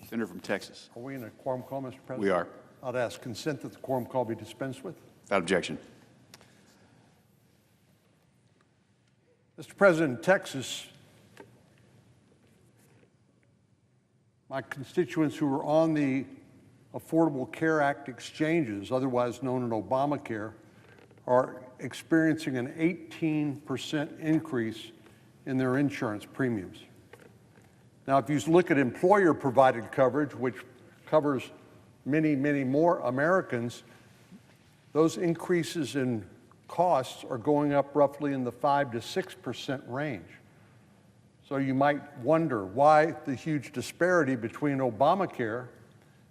Senator from Texas. Are we in a quorum call, Mr. President? We are. I'd ask consent that the quorum call be dispensed with. Without objection. Mr. President, in Texas, my constituents who are on the Affordable Care Act exchanges, otherwise known as Obamacare, are experiencing an 18% increase in their insurance premiums. Now, if you look at employer-provided coverage, which covers many, many more Americans, those increases in costs are going up roughly in the 5 to 6% range. So you might wonder why the huge disparity between Obamacare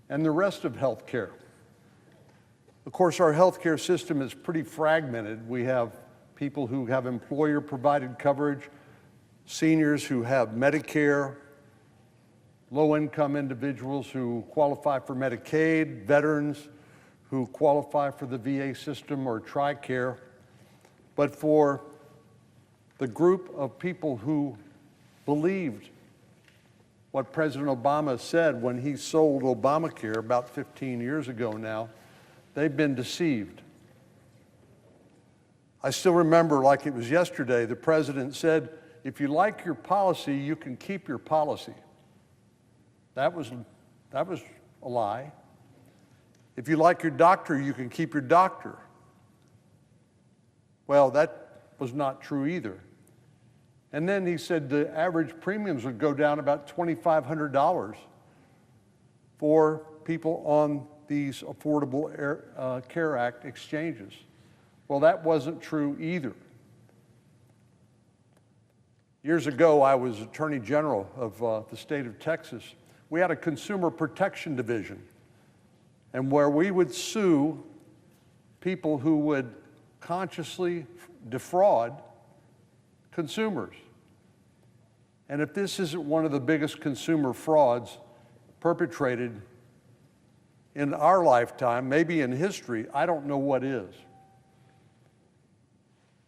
and the rest of health care. Of course, our health care system is pretty fragmented. We have people who have employer-provided coverage, seniors who have Medicare, low-income individuals who qualify for Medicaid, veterans who qualify for the VA system or TRICARE. But for the group of people who believed what President Obama said when he sold Obamacare about 15 years ago now, they've been deceived. I still remember like it was yesterday, the president said, if you like your policy, you can keep your policy. That was a lie. If you like your doctor, you can keep your doctor. Well, that was not true either. And then he said the average premiums would go down about $2,500 for people on these Affordable Care Act exchanges. Well, that wasn't true either. Years ago, I was Attorney General of the state of Texas. We had a consumer protection division, and where we would sue people who would consciously defraud consumers. And if this isn't one of the biggest consumer frauds perpetrated in our lifetime, maybe in history, I don't know what is.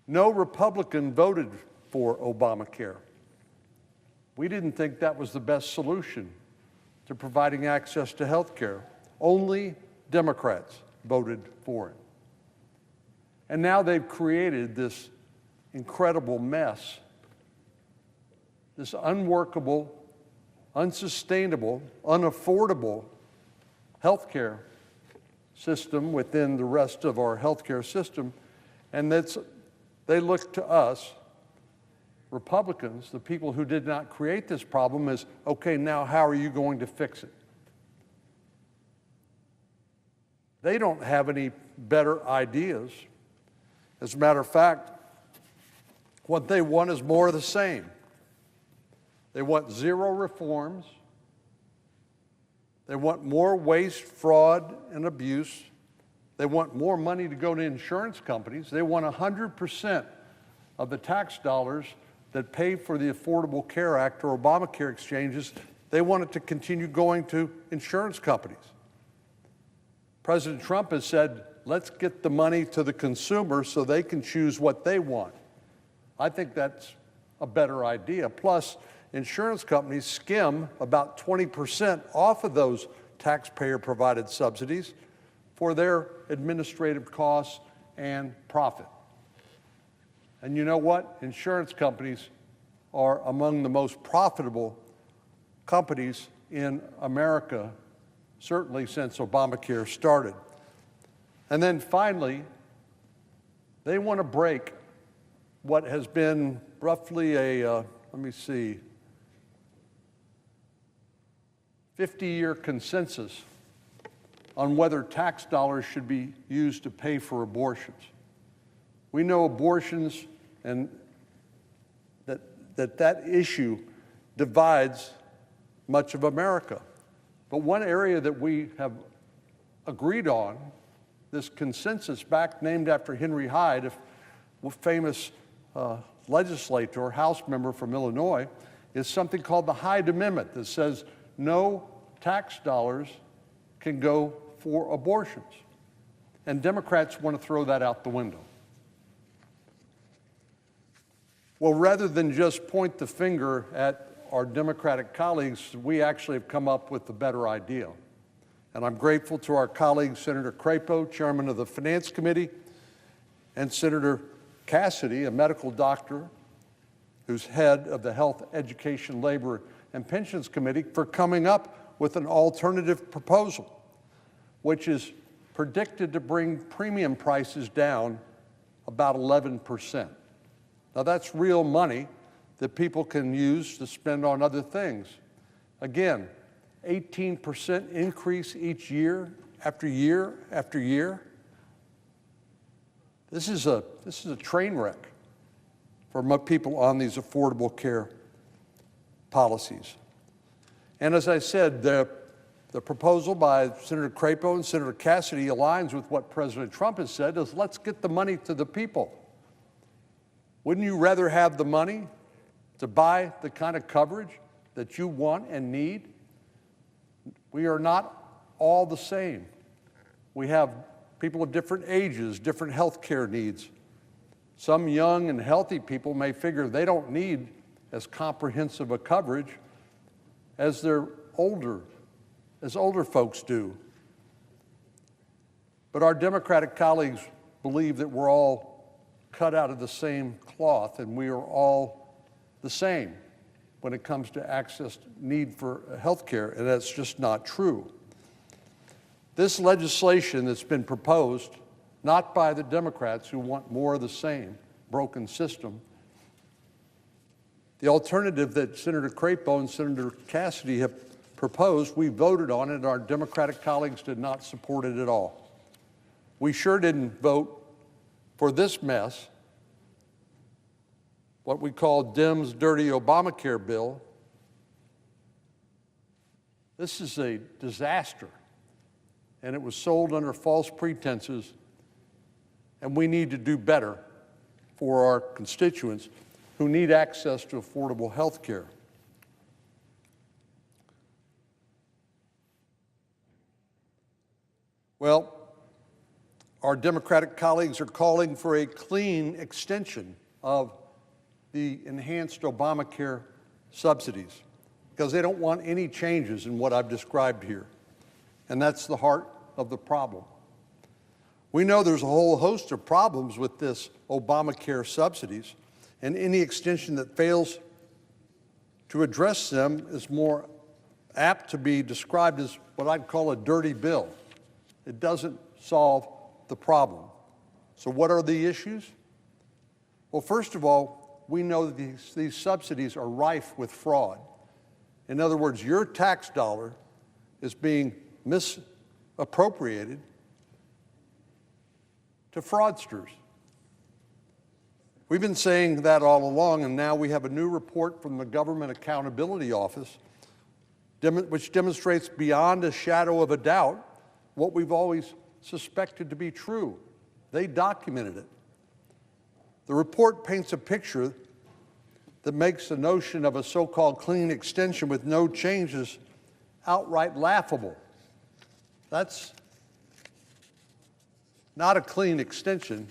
No Republican voted for Obamacare. We didn't think that was the best solution to providing access to health care. Only Democrats voted for it. And now they've created this incredible mess, this unworkable, unsustainable, unaffordable health care system within the rest of our health care system. And they look to us, Republicans, the people who did not create this problem, as, okay, now how are you going to fix it? They don't have any better ideas. As a matter of fact, what they want is more of the same. They want zero reforms. They want more waste, fraud, and abuse. They want more money to go to insurance companies. They want 100% of the tax dollars that pay for the Affordable Care Act or Obamacare exchanges. They want it to continue going to insurance companies. President Trump has said, let's get the money to the consumer so they can choose what they want. I think that's a better idea. Plus, insurance companies skim about 20% off of those taxpayer-provided subsidies for their administrative costs and profit. And you know what? Insurance companies are among the most profitable companies in America, certainly since Obamacare started. And then finally, they want to break what has been roughly a, 50-year consensus on whether tax dollars should be used to pay for abortions. We know abortions and that issue divides much of America. But one area that we have agreed on, this consensus back named after Henry Hyde, a famous legislator, House member from Illinois, is something called the Hyde Amendment that says no tax dollars can go for abortions. And Democrats want to throw that out the window. Well, rather than just point the finger at our Democratic colleagues, we actually have come up with a better idea. And I'm grateful to our colleague, Senator Crapo, chairman of the Finance Committee, and Senator Cassidy, a medical doctor who's head of the Health, Education, Labor, and Pensions Committee, for coming up with an alternative proposal, which is predicted to bring premium prices down about 11%. Now, that's real money that people can use to spend on other things. Again, 18% increase each year after year after year. This is a train wreck for people on these affordable care policies. And as I said, the proposal by Senator Crapo and Senator Cassidy aligns with what President Trump has said, is let's get the money to the people. Wouldn't you rather have the money to buy the kind of coverage that you want and need? We are not all the same. We have people of different ages, different health care needs. Some young and healthy people may figure they don't need as comprehensive a coverage as older folks do. But our Democratic colleagues believe that we're all cut out of the same cloth and we are all the same when it comes to access need for health care, and that's just not true. This legislation that's been proposed, not by the Democrats who want more of the same broken system, the alternative that Senator Crapo and Senator Cassidy have proposed, we voted on it, and our Democratic colleagues did not support it at all. We sure didn't vote for this mess, what we call Dems' dirty Obamacare bill. This is a disaster, and it was sold under false pretenses, and we need to do better for our constituents who need access to affordable health care. Well, our Democratic colleagues are calling for a clean extension of the enhanced Obamacare subsidies because they don't want any changes in what I've described here. And that's the heart of the problem. We know there's a whole host of problems with this Obamacare subsidies, and any extension that fails to address them is more apt to be described as what I'd call a dirty bill. It doesn't solve the problem. So what are the issues? Well, first of all, we know that these subsidies are rife with fraud. In other words, your tax dollar is being misappropriated to fraudsters. We've been saying that all along, and now we have a new report from the Government Accountability Office which demonstrates beyond a shadow of a doubt what we've always suspected to be true. They documented it. The report paints a picture that makes the notion of a so-called clean extension with no changes outright laughable. That's not a clean extension.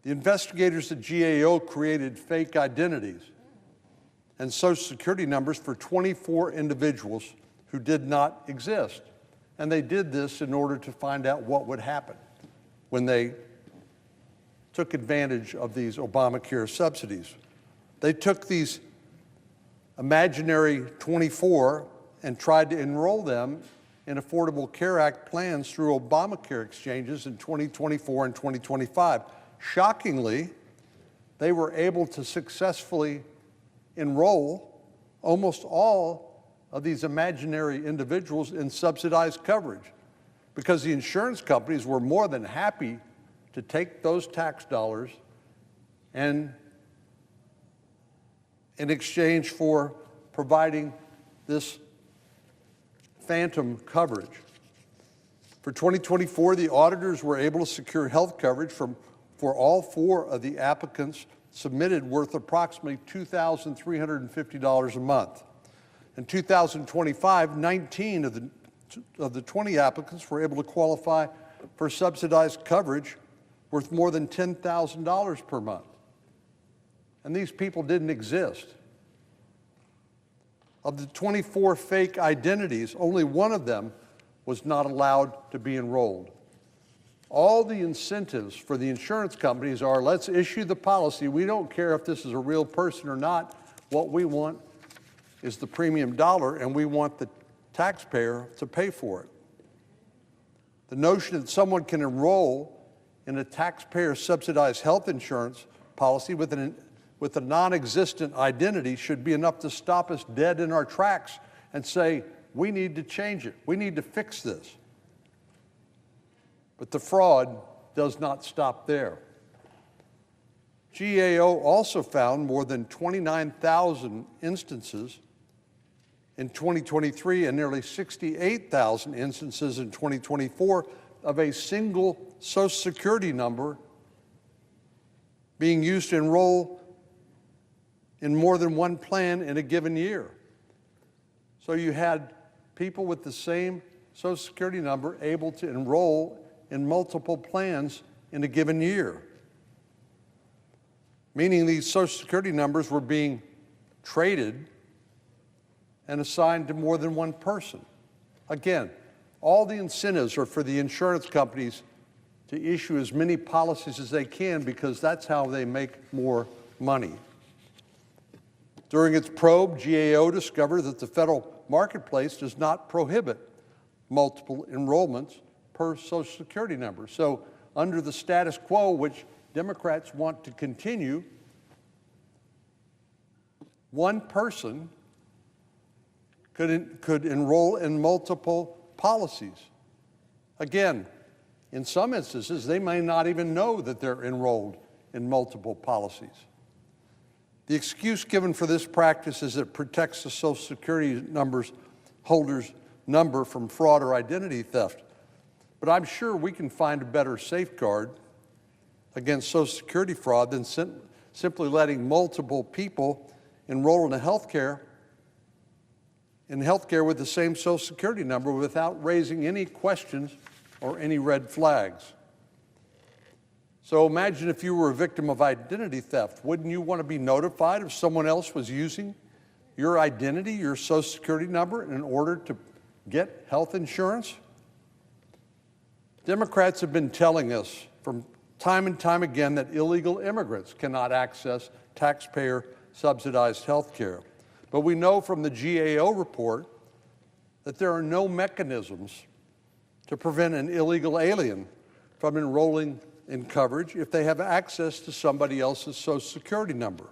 The investigators at GAO created fake identities and Social Security numbers for 24 individuals who did not exist. And they did this in order to find out what would happen when they took advantage of these Obamacare subsidies. They took these imaginary 24 and tried to enroll them in Affordable Care Act plans through Obamacare exchanges in 2024 and 2025. Shockingly, they were able to successfully enroll almost all of these imaginary individuals in subsidized coverage because the insurance companies were more than happy to take those tax dollars and in exchange for providing this phantom coverage. For 2024, the auditors were able to secure health coverage for all four of the applicants submitted worth approximately $2,350 a month. In 2025, 19 of the 20 applicants were able to qualify for subsidized coverage worth more than $10,000 per month. And these people didn't exist. Of the 24 fake identities, only one of them was not allowed to be enrolled. All the incentives for the insurance companies are, let's issue the policy. We don't care if this is a real person or not. What we want is the premium dollar, and we want the taxpayer to pay for it. The notion that someone can enroll in a taxpayer-subsidized health insurance policy with a non-existent identity should be enough to stop us dead in our tracks and say, we need to change it. We need to fix this. But the fraud does not stop there. GAO also found more than 29,000 instances in 2023 and nearly 68,000 instances in 2024 of a single Social Security number being used to enroll in more than one plan in a given year. So you had people with the same Social Security number able to enroll in multiple plans in a given year, meaning these Social Security numbers were being traded and assigned to more than one person. Again, all the incentives are for the insurance companies to issue as many policies as they can because that's how they make more money. During its probe, GAO discovered that the federal marketplace does not prohibit multiple enrollments per Social Security number. So under the status quo, which Democrats want to continue, one person could enroll in multiple policies. Again, in some instances, they may not even know that they're enrolled in multiple policies. The excuse given for this practice is it protects the Social Security holder's number from fraud or identity theft. But I'm sure we can find a better safeguard against Social Security fraud than simply letting multiple people enroll in healthcare with the same Social Security number without raising any questions or any red flags. So imagine if you were a victim of identity theft. Wouldn't you want to be notified if someone else was using your identity, your Social Security number, in order to get health insurance? Democrats have been telling us from time and time again that illegal immigrants cannot access taxpayer-subsidized health care. But we know from the GAO report that there are no mechanisms to prevent an illegal alien from enrolling in coverage if they have access to somebody else's Social Security number.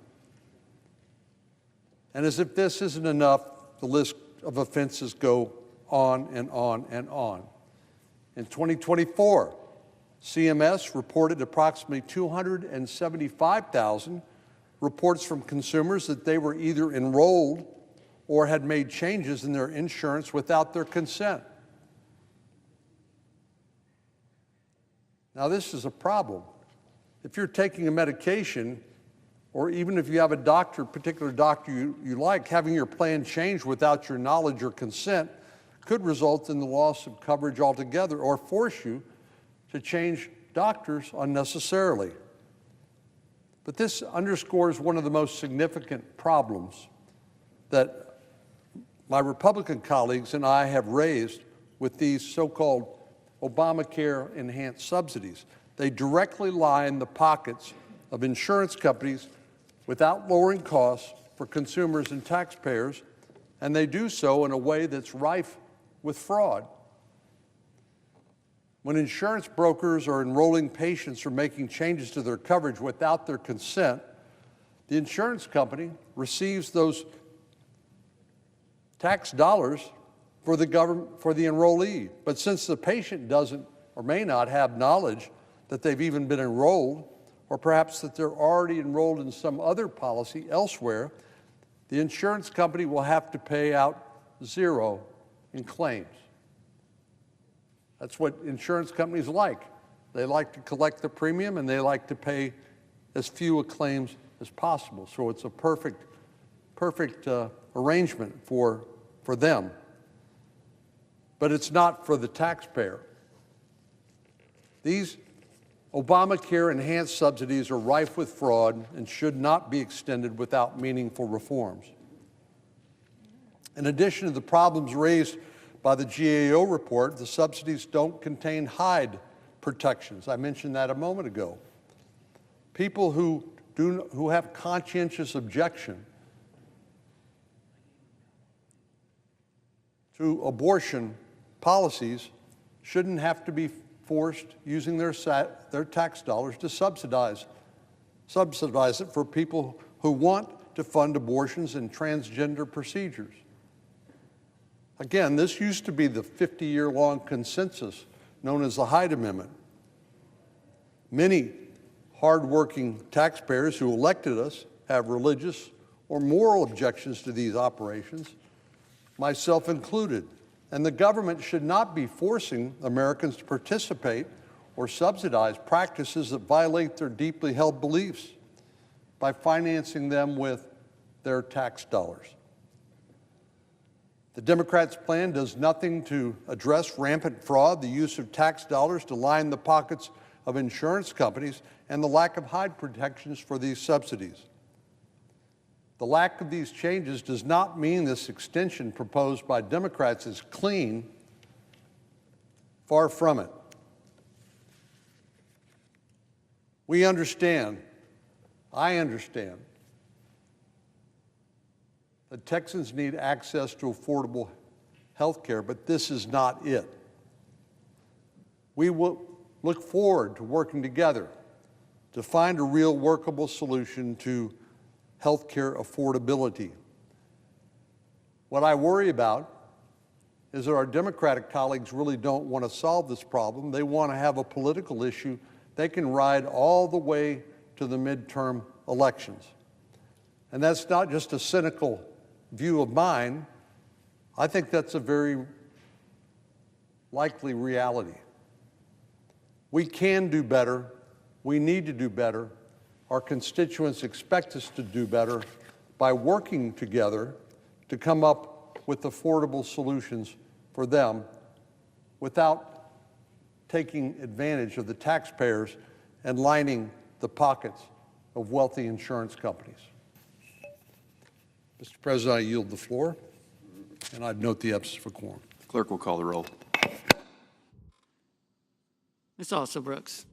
And as if this isn't enough, the list of offenses go on and on and on. In 2024, CMS reported approximately 275,000 reports from consumers that they were either enrolled or had made changes in their insurance without their consent. Now, this is a problem. If you're taking a medication, or even if you have a particular doctor you like, having your plan changed without your knowledge or consent could result in the loss of coverage altogether or force you to change doctors unnecessarily. But this underscores one of the most significant problems that my Republican colleagues and I have raised with these so-called Obamacare enhanced subsidies. They directly line the pockets of insurance companies without lowering costs for consumers and taxpayers, and they do so in a way that's rife with fraud. When insurance brokers are enrolling patients or making changes to their coverage without their consent, the insurance company receives those tax dollars for the enrollee. But since the patient doesn't or may not have knowledge that they've even been enrolled, or perhaps that they're already enrolled in some other policy elsewhere, the insurance company will have to pay out zero in claims. That's what insurance companies like. They like to collect the premium and they like to pay as few claims as possible. So it's a perfect arrangement for them. But it's not for the taxpayer. These Obamacare enhanced subsidies are rife with fraud and should not be extended without meaningful reforms. In addition to the problems raised by the GAO report, the subsidies don't contain hide protections. I mentioned that a moment ago. People who have conscientious objection to abortion policies shouldn't have to be forced using their tax dollars to subsidize it for people who want to fund abortions and transgender procedures. Again, this used to be the 50-year-long consensus known as the Hyde Amendment. Many hardworking taxpayers who elected us have religious or moral objections to these operations, myself included. And the government should not be forcing Americans to participate or subsidize practices that violate their deeply held beliefs by financing them with their tax dollars. The Democrats' plan does nothing to address rampant fraud, the use of tax dollars to line the pockets of insurance companies, and the lack of Hyde protections for these subsidies. The lack of these changes does not mean this extension proposed by Democrats is clean. Far from it. We understand, I understand, that Texans need access to affordable health care, but this is not it. We will look forward to working together to find a real workable solution to health care affordability. What I worry about is that our Democratic colleagues really don't want to solve this problem. They want to have a political issue they can ride all the way to the midterm elections. And that's not just a cynical view of mine. I think that's a very likely reality. We can do better. We need to do better. Our constituents expect us to do better by working together to come up with affordable solutions for them without taking advantage of the taxpayers and lining the pockets of wealthy insurance companies. Mr. President, I yield the floor, and I'd note the absence of quorum. Clerk will call the roll. Ms. Alsobrooks.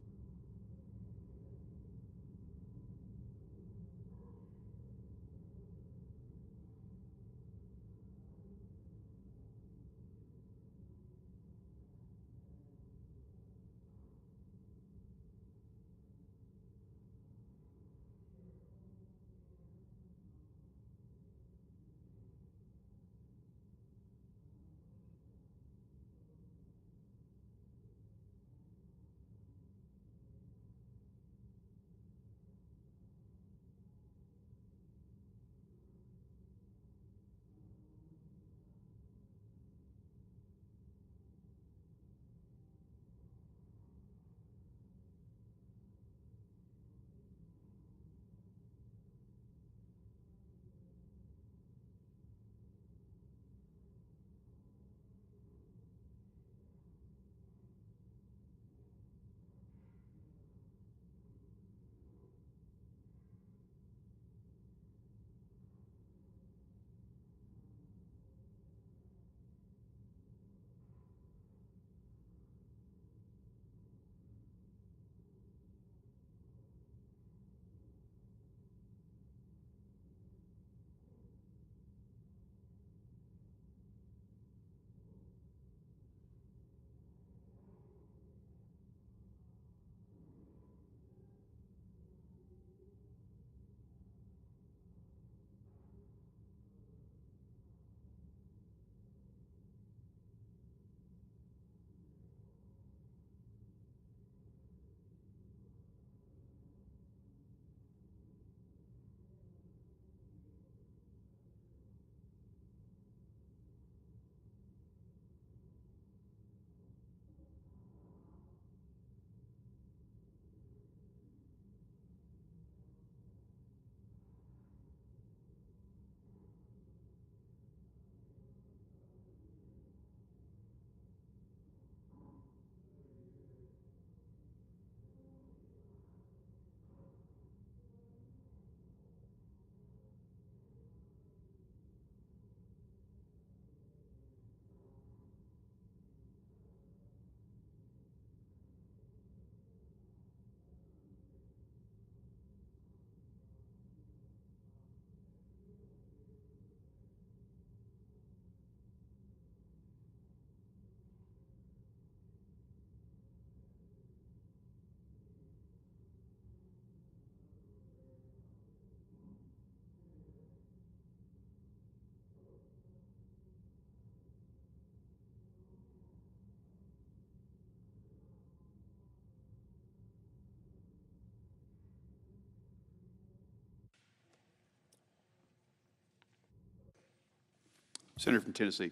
Senator from Tennessee,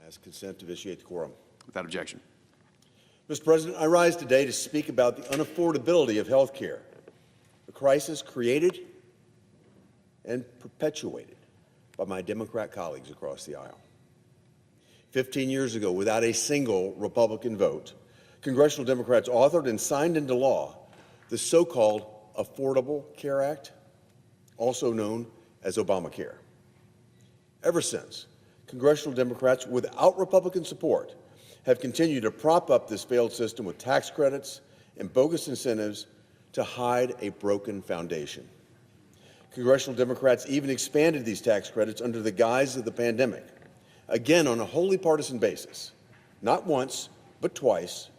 Ask consent to vitiate the quorum. without objection. Mr. President, I rise today to speak about the unaffordability of health care, a crisis created and perpetuated by my Democrat colleagues across the aisle. 15 years ago, without a single Republican vote, congressional Democrats authored and signed into law the so-called Affordable Care Act, also known as Obamacare. Ever since, congressional Democrats, without Republican support, have continued to prop up this failed system with tax credits and bogus incentives to hide a broken foundation. Congressional Democrats even expanded these tax credits under the guise of the pandemic, again on a wholly partisan basis, not once, but twice,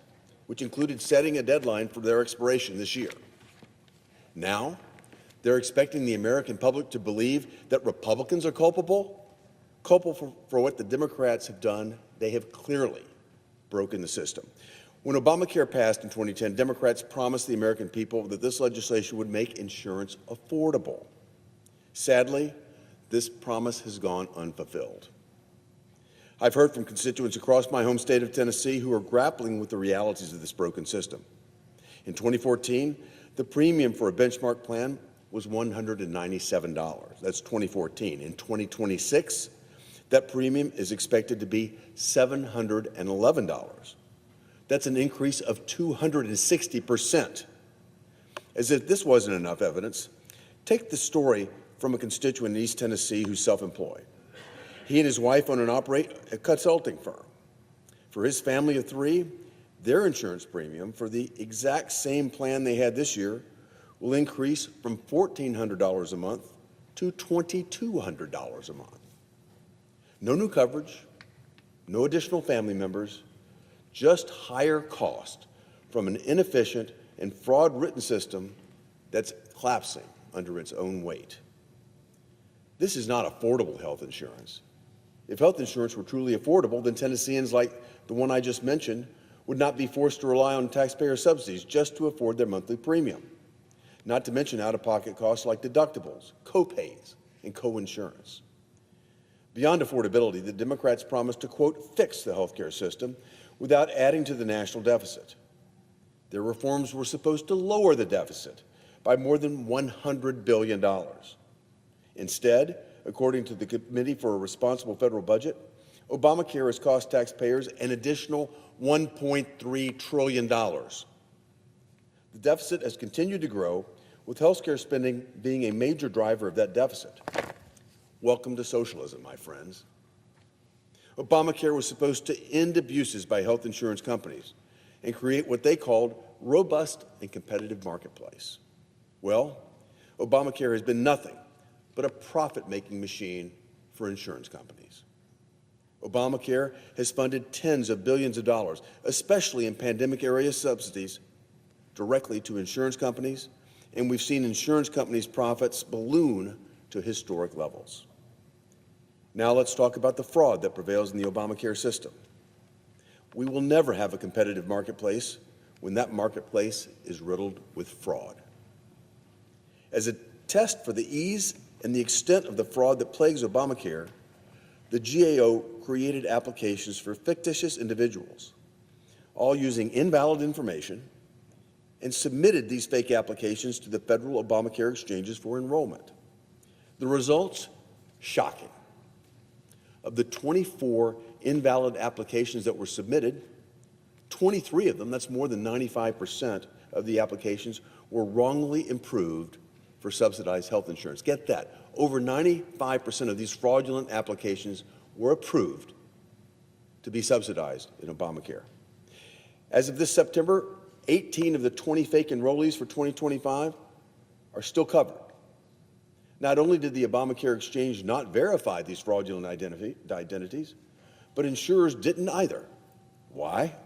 which included setting a deadline for their expiration this year. Now, they're expecting the American public to believe that Republicans are culpable for what the Democrats have done. They have clearly broken the system. When Obamacare passed in 2010, Democrats promised the American people that this legislation would make insurance affordable. Sadly, this promise has gone unfulfilled. I've heard from constituents across my home state of Tennessee who are grappling with the realities of this broken system. In 2014, the premium for a benchmark plan was $197. That's 2014. In 2026, that premium is expected to be $711. That's an increase of 260%. As if this wasn't enough evidence, take the story from a constituent in East Tennessee who's self-employed. He and his wife own and operate a consulting firm. For his family of three, their insurance premium for the exact same plan they had this year will increase from $1,400 a month to $2,200 a month. No new coverage, no additional family members, just higher cost from an inefficient and fraud-ridden system that's collapsing under its own weight. This is not affordable health insurance. If health insurance were truly affordable, then Tennesseans like the one I just mentioned would not be forced to rely on taxpayer subsidies just to afford their monthly premium, not to mention out-of-pocket costs like deductibles, co-pays, and co-insurance. Beyond affordability, the Democrats promised to, quote, fix the health care system without adding to the national deficit. Their reforms were supposed to lower the deficit by more than $100 billion. Instead, according to the Committee for a Responsible Federal Budget, Obamacare has cost taxpayers an additional $1.3 trillion. The deficit has continued to grow, with health care spending being a major driver of that deficit. Welcome to socialism, my friends. Obamacare was supposed to end abuses by health insurance companies and create what they called robust and competitive marketplace. Well, Obamacare has been nothing but a profit-making machine for insurance companies. Obamacare has funded tens of billions of dollars, especially in pandemic-area subsidies, directly to insurance companies, and we've seen insurance companies' profits balloon to historic levels. Now let's talk about the fraud that prevails in the Obamacare system. We will never have a competitive marketplace when that marketplace is riddled with fraud. As a test for the ease and the extent of the fraud that plagues Obamacare, the GAO created applications for fictitious individuals, all using invalid information, and submitted these fake applications to the federal Obamacare exchanges for enrollment. The results? Shocking. Of the 24 invalid applications that were submitted, 23 of them, that's more than 95% of the applications, were wrongly improved for subsidized health insurance. Get that. Over 95% of these fraudulent applications were approved to be subsidized in Obamacare. As of this September, 18 of the 20 fake enrollees for 2025 are still covered. Not only did the Obamacare exchange not verify these fraudulent identities, but insurers didn't either. Why?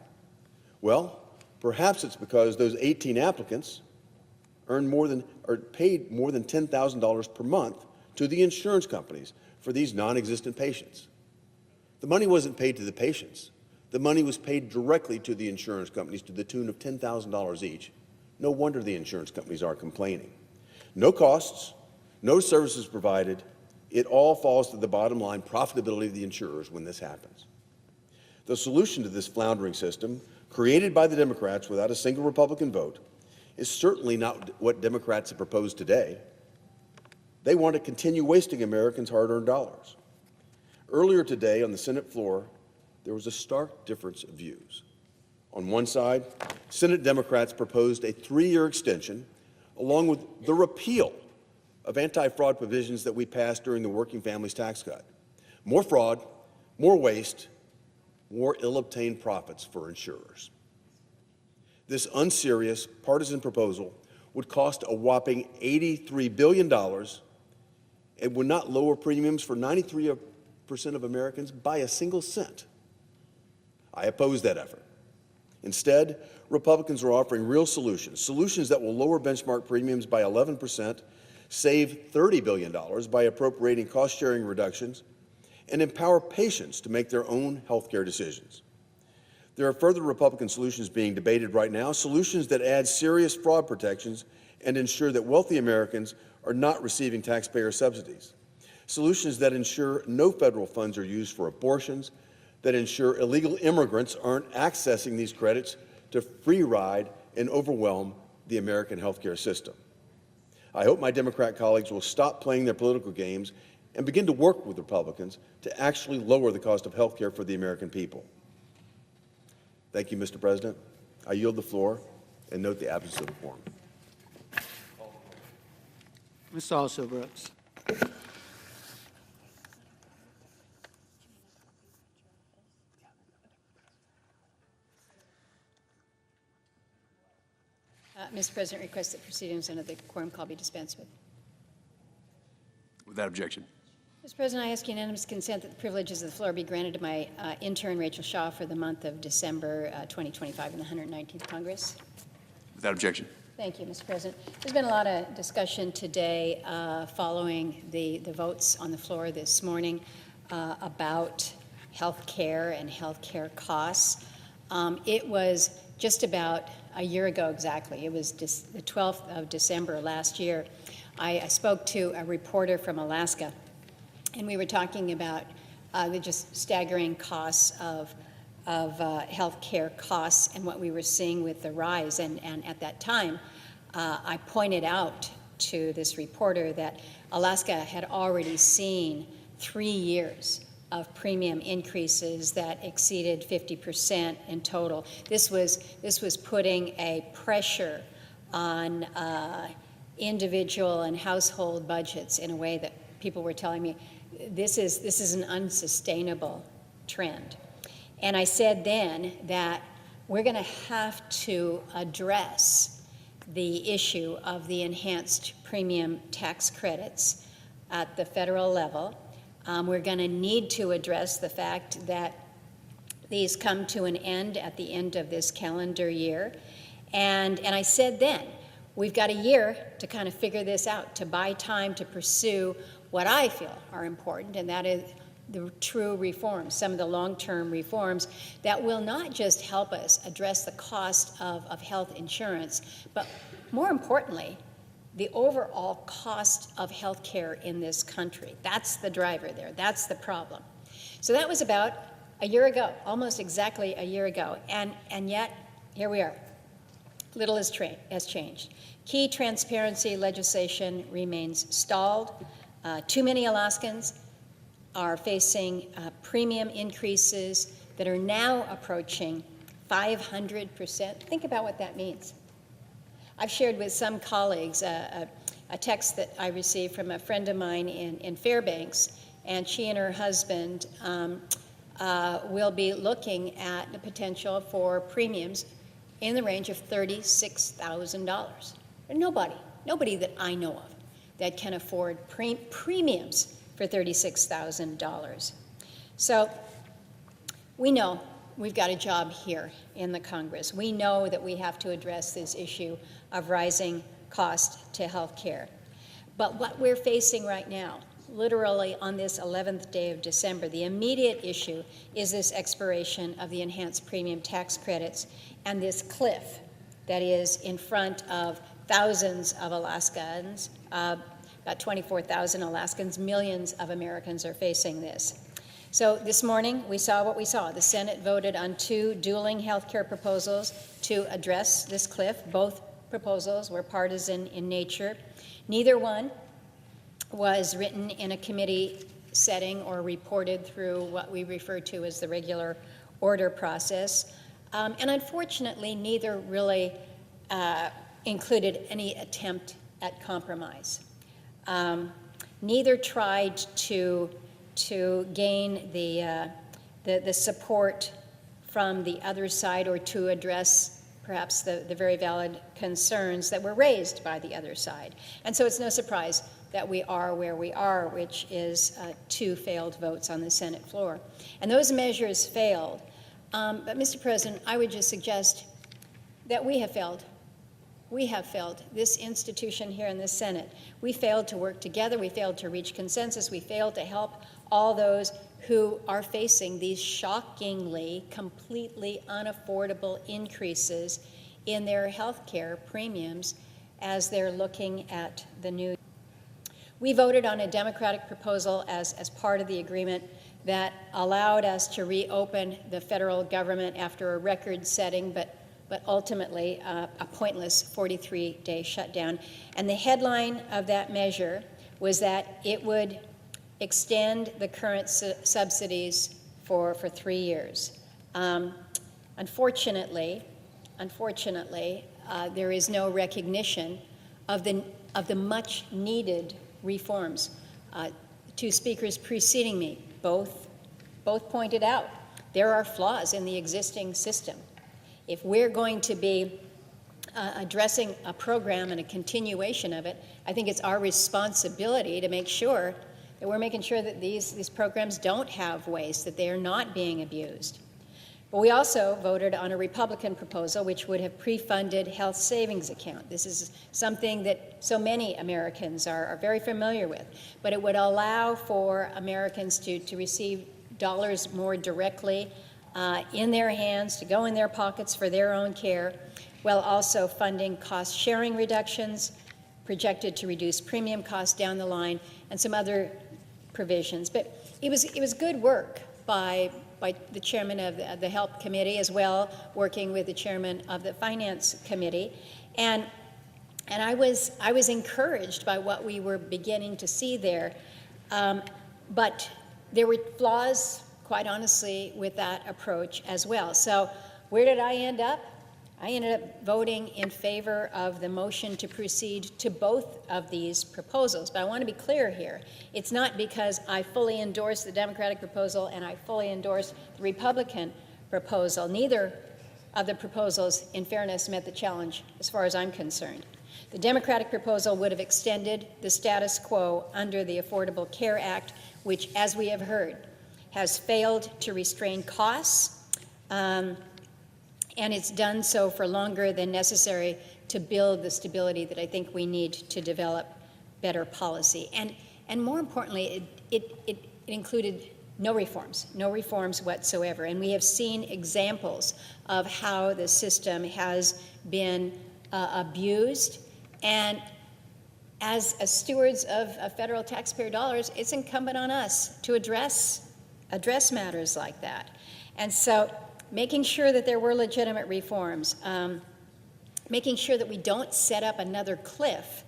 Well, perhaps it's because those 18 applicants paid more than $10,000 per month to the insurance companies for these non-existent patients. The money wasn't paid to the patients. The money was paid directly to the insurance companies to the tune of $10,000 each. No wonder the insurance companies are complaining. No costs, no services provided, It all falls to the bottom line profitability of the insurers when this happens. The solution to this floundering system, created by the Democrats without a single Republican vote, is certainly not what Democrats have proposed today. They want to continue wasting Americans' hard-earned dollars. Earlier today on the Senate floor, there was a stark difference of views. On one side, Senate Democrats proposed a 3-year extension, along with the repeal of anti-fraud provisions that we passed during the Working Families Tax Cut. More fraud, more waste, more ill-obtained profits for insurers. This unserious partisan proposal would cost a whopping $83 billion and would not lower premiums for 93% of Americans by a single cent. I oppose that effort. Instead, Republicans are offering real solutions that will lower benchmark premiums by 11%, save $30 billion by appropriating cost-sharing reductions, and empower patients to make their own health care decisions. There are further Republican solutions being debated right now, solutions that add serious fraud protections and ensure that wealthy Americans are not receiving taxpayer subsidies. Solutions that ensure no federal funds are used for abortions, that ensure illegal immigrants aren't accessing these credits to free ride and overwhelm the American healthcare system. I hope my Democrat colleagues will stop playing their political games and begin to work with Republicans to actually lower the cost of health care for the American people. Thank you, Mr. President. I yield the floor and note the absence of a quorum. Mr. Also Brooks. Mr. President, request that proceedings under the quorum call be dispensed with. Without objection. Mr. President, I ask unanimous consent that the privileges of the floor be granted to my intern, Rachel Shaw, for the month of December 2025 in the 119th Congress. Without objection. Thank you, Mr. President. There's been a lot of discussion today following the votes on the floor this morning about health care and health care costs. It was just about a year ago exactly. It was the 12th of December last year. I spoke to a reporter from Alaska, and we were talking about the just staggering costs of health care costs and what we were seeing with the rise. And at that time, I pointed out to this reporter that Alaska had already seen 3 years of premium increases that exceeded 50% in total. This was putting a pressure on individual and household budgets in a way that people were telling me this is an unsustainable trend. And I said then that we're going to have to address the issue of the enhanced premium tax credits at the federal level. We're going to need to address the fact that these come to an end at the end of this calendar year. And I said then, we've got a year to kind of figure this out, to buy time to pursue what I feel are important, and that is the true reforms, some of the long-term reforms that will not just help us address the cost of health insurance, but more importantly, the overall cost of health care in this country. That's the driver there. That's the problem. So that was about a year ago, almost exactly a year ago. And yet, here we are. Little has changed. Key transparency legislation remains stalled. Too many Alaskans are facing premium increases that are now approaching 500%. Think about what that means. I've shared with some colleagues a text that I received from a friend of mine in Fairbanks, and she and her husband will be looking at the potential for premiums in the range of $36,000. Nobody that I know of that can afford premiums for $36,000. So we know we've got a job here in the Congress. We know that we have to address this issue of rising cost to health care. But what we're facing right now, literally on this 11th day of December, the immediate issue is this expiration of the enhanced premium tax credits and this cliff that is in front of thousands of Alaskans, about 24,000 Alaskans. Millions of Americans are facing this. So this morning, we saw what we saw. The Senate voted on 2 dueling health care proposals to address this cliff. Both proposals were partisan in nature. Neither one was written in a committee setting or reported through what we refer to as the regular order process. And unfortunately, neither really included any attempt at compromise. Neither tried to gain the support from the other side or to address perhaps the very valid concerns that were raised by the other side. And so it's no surprise that we are where we are, which is 2 failed votes on the Senate floor. And those measures failed. But Mr. President, I would just suggest that we have failed. We have failed. This institution here in the Senate. We failed to work together. We failed to reach consensus. We failed to help all those who are facing these shockingly, completely unaffordable increases in their health care premiums as they're looking at the new. We voted on a Democratic proposal as part of the agreement that allowed us to reopen the federal government after a record-setting but ultimately a pointless 43-day shutdown. And the headline of that measure was that it would extend the current subsidies for 3 years. Unfortunately, there is no recognition of the much-needed reforms. 2 speakers preceding me both pointed out there are flaws in the existing system. If we're going to be addressing a program and a continuation of it, I think it's our responsibility to make sure that we're making sure that these programs don't have waste, that they are not being abused. But we also voted on a Republican proposal which would have pre-funded health savings account. This is something that so many Americans are very familiar with, but it would allow for Americans to receive dollars more directly in their hands, to go in their pockets for their own care, while also funding cost-sharing reductions, projected to reduce premium costs down the line, and some other provisions. But it was good work by the chairman of the Health Committee, as well, working with the chairman of the Finance Committee, and I was encouraged by what we were beginning to see there, but there were flaws, quite honestly, with that approach as well. So where did I end up? I ended up voting in favor of the motion to proceed to both of these proposals. But I want to be clear here. It's not because I fully endorse the Democratic proposal and I fully endorse the Republican proposal. Neither of the proposals, in fairness, met the challenge as far as I'm concerned. The Democratic proposal would have extended the status quo under the Affordable Care Act, which, as we have heard, has failed to restrain costs, and it's done so for longer than necessary to build the stability that I think we need to develop better policy. And more importantly, it included no reforms whatsoever. And we have seen examples of how the system has been abused. And as stewards of federal taxpayer dollars, it's incumbent on us to address matters like that. And so making sure that there were legitimate reforms, making sure that we don't set up another cliff,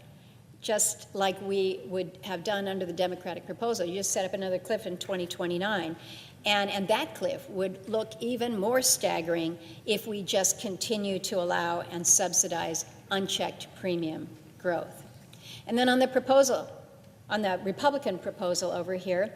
just like we would have done under the Democratic proposal. You just set up another cliff in 2029. And that cliff would look even more staggering if we just continue to allow and subsidize unchecked premium growth. And then on the proposal, on the Republican proposal over here,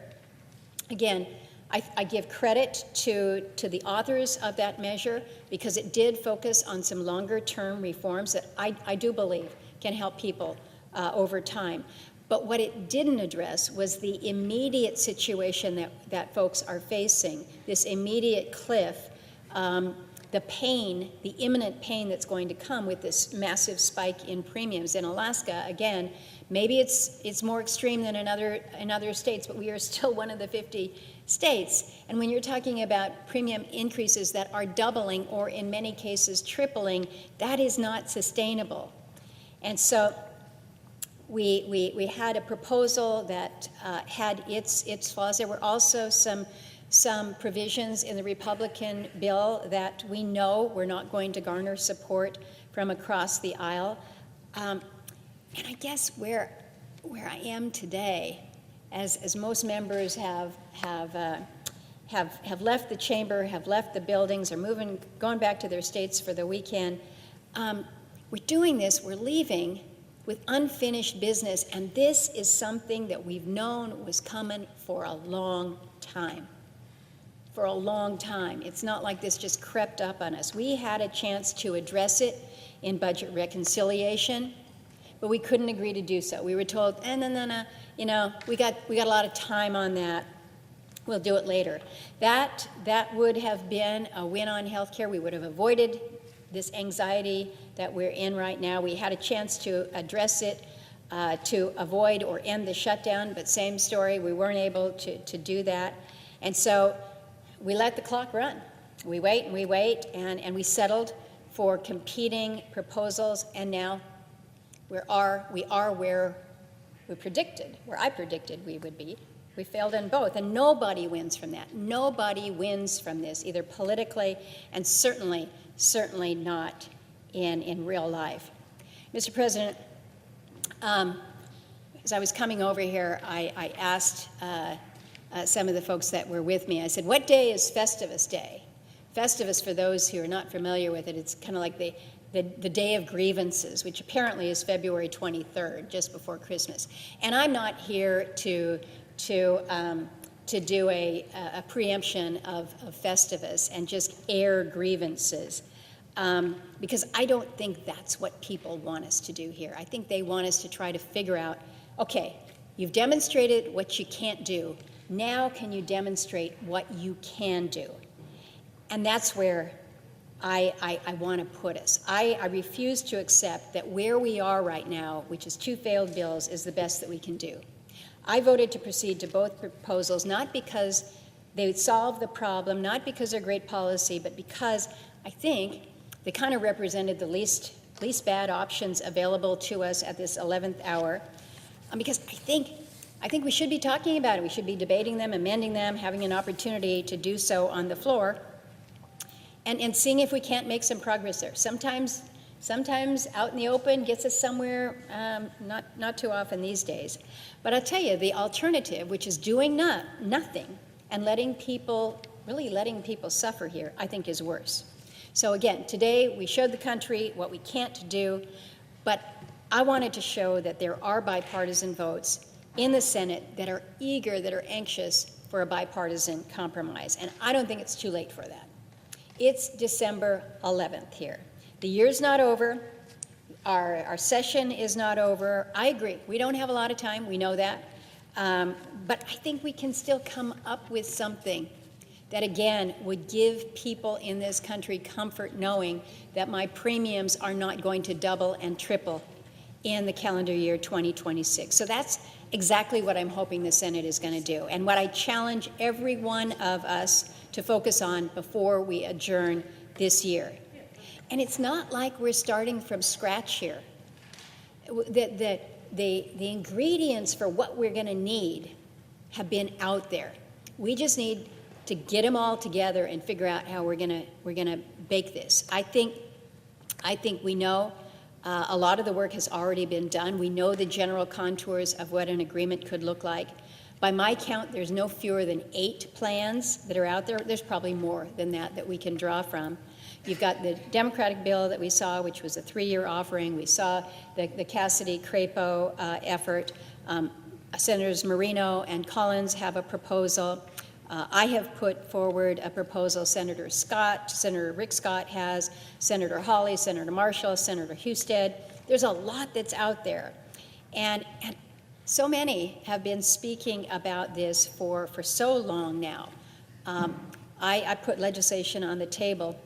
again, I give credit to the authors of that measure because it did focus on some longer-term reforms that I do believe can help people over time. But what it didn't address was the immediate situation that folks are facing, this immediate cliff, the pain, the imminent pain that's going to come with this massive spike in premiums. In Alaska, again, maybe it's more extreme than in other states, but we are still one of the 50 states. And when you're talking about premium increases that are doubling or in many cases tripling, that is not sustainable. And so we had a proposal that had its flaws. There were also some provisions in the Republican bill that we know were not going to garner support from across the aisle. And I guess where I am today, as most members have left the chamber, have left the buildings, are going back to their states for the weekend, we're doing this, we're leaving with unfinished business, and this is something that we've known was coming for a long time. For a long time. It's not like this just crept up on us. We had a chance to address it in budget reconciliation, but we couldn't agree to do so. We were told, no, we got a lot of time on that. We'll do it later. That would have been a win on health care. We would have avoided this anxiety that we're in right now. We had a chance to address it, to avoid or end the shutdown, but same story, we weren't able to do that. And so we let the clock run. We wait and we wait, and we settled for competing proposals, and now we are where we predicted, where I predicted we would be. We failed in both, and nobody wins from that. Nobody wins from this, either politically and certainly not in real life. Mr. President, as I was coming over here, I asked some of the folks that were with me, I said, what day is Festivus Day? Festivus, for those who are not familiar with it, it's kind of like the Day of Grievances, which apparently is February 23rd, just before Christmas. And I'm not here to do a preemption of Festivus and just air grievances, because I don't think that's what people want us to do here. I think they want us to try to figure out, okay, you've demonstrated what you can't do. Now can you demonstrate what you can do? And that's where I want to put us. I refuse to accept that where we are right now, which is 2 failed bills, is the best that we can do. I voted to proceed to both proposals, not because they would solve the problem, not because they're great policy, but because I think they kind of represented the least bad options available to us at this 11th hour. Because I think we should be talking about it. We should be debating them, amending them, having an opportunity to do so on the floor, and seeing if we can't make some progress there. Sometimes out in the open gets us somewhere, not too often these days. But I'll tell you, the alternative, which is doing nothing and letting people suffer here, I think is worse. So again, today we showed the country what we can't do, but I wanted to show that there are bipartisan votes in the Senate that are eager, that are anxious for a bipartisan compromise. And I don't think it's too late for that. It's December 11th here. The year's not over. Our session is not over. I agree. We don't have a lot of time. We know that. But I think we can still come up with something that, again, would give people in this country comfort knowing that my premiums are not going to double and triple in the calendar year 2026. So that's exactly what I'm hoping the Senate is going to do, and what I challenge every one of us to focus on before we adjourn this year. And it's not like we're starting from scratch here. The ingredients for what we're going to need have been out there. We just need to get them all together and figure out how we're going to bake this. I think we know a lot of the work has already been done. We know the general contours of what an agreement could look like. By my count, there's no fewer than 8 plans that are out there. There's probably more than that we can draw from. You've got the Democratic bill that we saw, which was a 3-year offering. We saw the Cassidy-Crapo effort. Senators Marino and Collins have a proposal. I have put forward a proposal. Senator Rick Scott has, Senator Hawley, Senator Marshall, Senator Husted. There's a lot that's out there. And so many have been speaking about this for so long now. I put legislation on the table,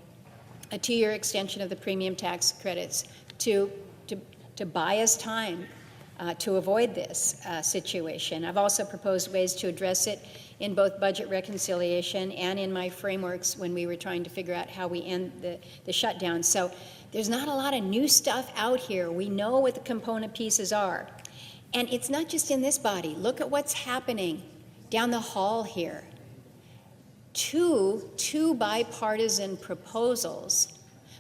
a 2-year extension of the premium tax credits to buy us time to avoid this situation. I've also proposed ways to address it in both budget reconciliation and in my frameworks when we were trying to figure out how we end the shutdown. So there's not a lot of new stuff out here. We know what the component pieces are. And it's not just in this body. Look at what's happening down the hall here. Two bipartisan proposals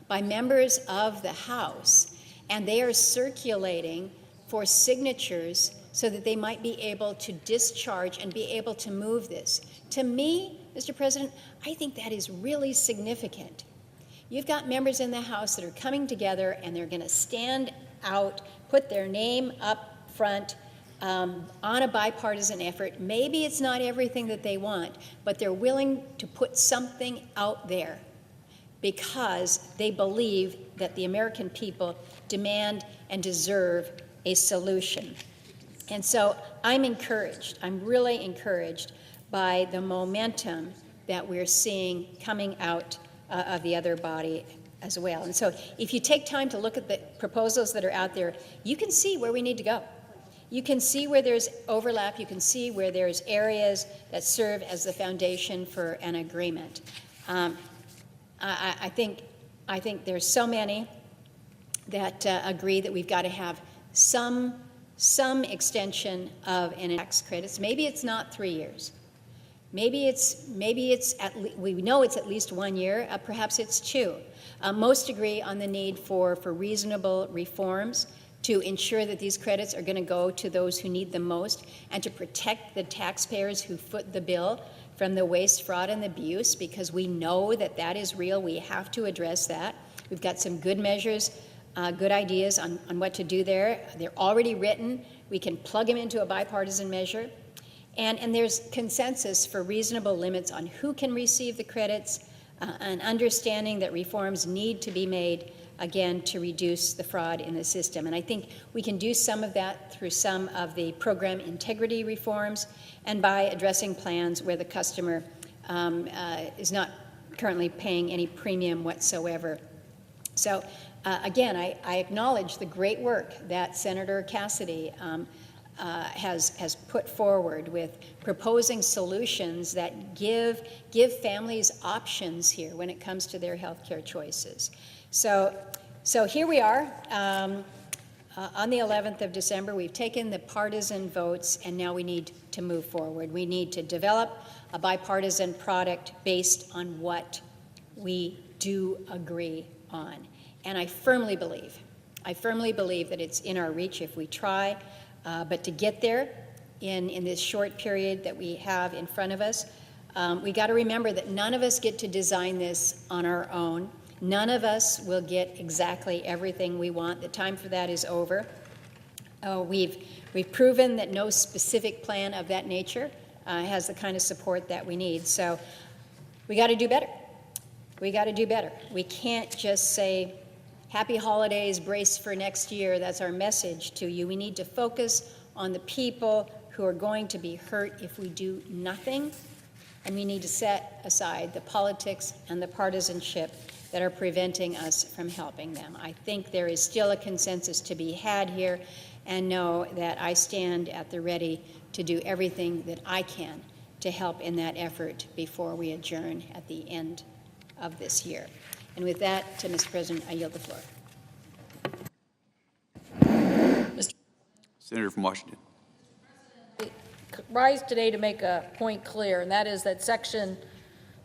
by members of the House, and they are circulating for signatures so that they might be able to discharge and be able to move this. To me, Mr. President, I think that is really significant. You've got members in the House that are coming together and they're going to stand out, put their name up front on a bipartisan effort. Maybe it's not everything that they want, but they're willing to put something out there because they believe that the American people demand and deserve a solution. And so I'm encouraged. I'm really encouraged by the momentum that we're seeing coming out of the other body as well. And so if you take time to look at the proposals that are out there, you can see where we need to go. You can see where there's overlap. You can see where there's areas that serve as the foundation for an agreement. I think there's so many that agree that we've got to have some extension of an tax credits. Maybe it's not 3 years. Maybe it's we know it's at least 1 year. Perhaps it's 2. Most agree on the need for reasonable reforms to ensure that these credits are going to go to those who need them most and to protect the taxpayers who foot the bill from the waste, fraud, and abuse, because we know that that is real. We have to address that. We've got some good measures, good ideas on what to do there. They're already written. We can plug them into a bipartisan measure. And there's consensus for reasonable limits on who can receive the credits, an understanding that reforms need to be made, again, to reduce the fraud in the system. And I think we can do some of that through some of the program integrity reforms and by addressing plans where the customer is not currently paying any premium whatsoever. So again, I acknowledge the great work that Senator Cassidy has put forward with proposing solutions that give families options here when it comes to their health care choices. So here we are on the 11th of December. We've taken the partisan votes, and now we need to move forward. We need to develop a bipartisan product based on what we do agree on. And I firmly believe that it's in our reach if we try. But to get there in this short period that we have in front of us, we got to remember that none of us get to design this on our own. None of us will get exactly everything we want. The time for that is over. We've proven that no specific plan of that nature has the kind of support that we need. So we got to do better. We got to do better. We can't just say, happy holidays, brace for next year. That's our message to you. We need to focus on the people who are going to be hurt if we do nothing, and we need to set aside the politics and the partisanship that are preventing us from helping them. I think there is still a consensus to be had here, and know that I stand at the ready to do everything that I can to help in that effort before we adjourn at the end of this year. And with that, Mr. President, I yield the floor. Senator from Washington. Rise today to make a point clear, and that is that Section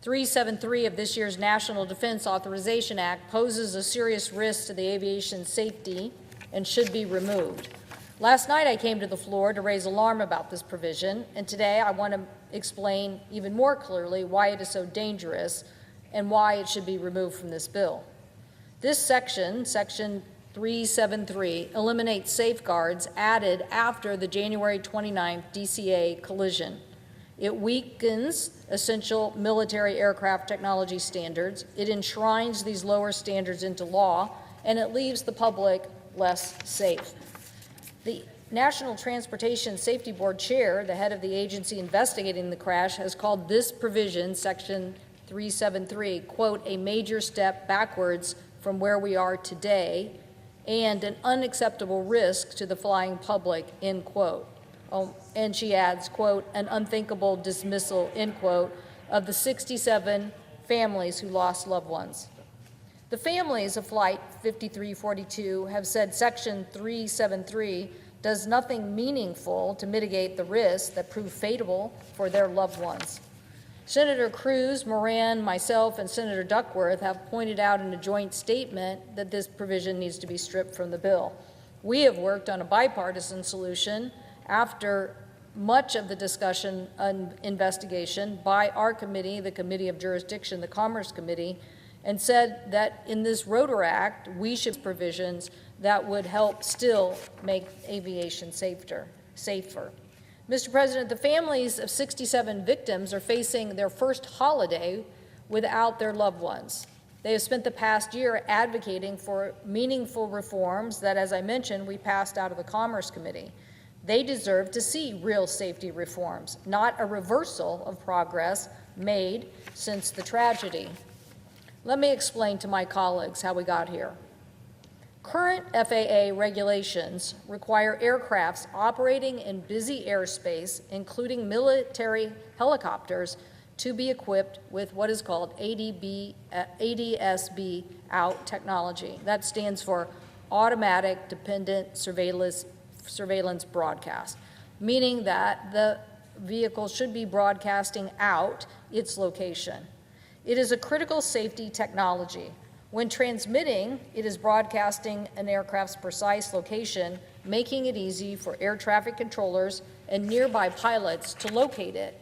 373 of this year's National Defense Authorization Act poses a serious risk to the aviation safety and should be removed. Last night I came to the floor to raise alarm about this provision, and today I want to explain even more clearly why it is so dangerous and why it should be removed from this bill. This section, Section 373, eliminates safeguards added after the January 29th DCA collision. It weakens essential military aircraft technology standards, it enshrines these lower standards into law, and it leaves the public less safe. The National Transportation Safety Board chair, the head of the agency investigating the crash, has called this provision, Section 373, quote, a major step backwards from where we are today and an unacceptable risk to the flying public, end quote. Oh, and she adds, quote, an unthinkable dismissal, end quote, of the 67 families who lost loved ones. The families of Flight 5342 have said Section 373 does nothing meaningful to mitigate the risks that prove fatal for their loved ones. Senator Cruz, Moran, myself, and Senator Duckworth have pointed out in a joint statement that this provision needs to be stripped from the bill. We have worked on a bipartisan solution after much of the discussion and investigation by our committee, the Committee of Jurisdiction, the Commerce Committee, and said that in this Rotor Act, we should have provisions that would help still make aviation safer. Mr. President, the families of 67 victims are facing their first holiday without their loved ones. They have spent the past year advocating for meaningful reforms that, as I mentioned, we passed out of the Commerce Committee. They deserve to see real safety reforms, not a reversal of progress made since the tragedy. Let me explain to my colleagues how we got here. Current FAA regulations require aircrafts operating in busy airspace, including military helicopters, to be equipped with what is called ADS-B out technology. That stands for Automatic Dependent Surveillance Broadcast, meaning that the vehicle should be broadcasting out its location. It is a critical safety technology. When transmitting, it is broadcasting an aircraft's precise location, making it easy for air traffic controllers and nearby pilots to locate it.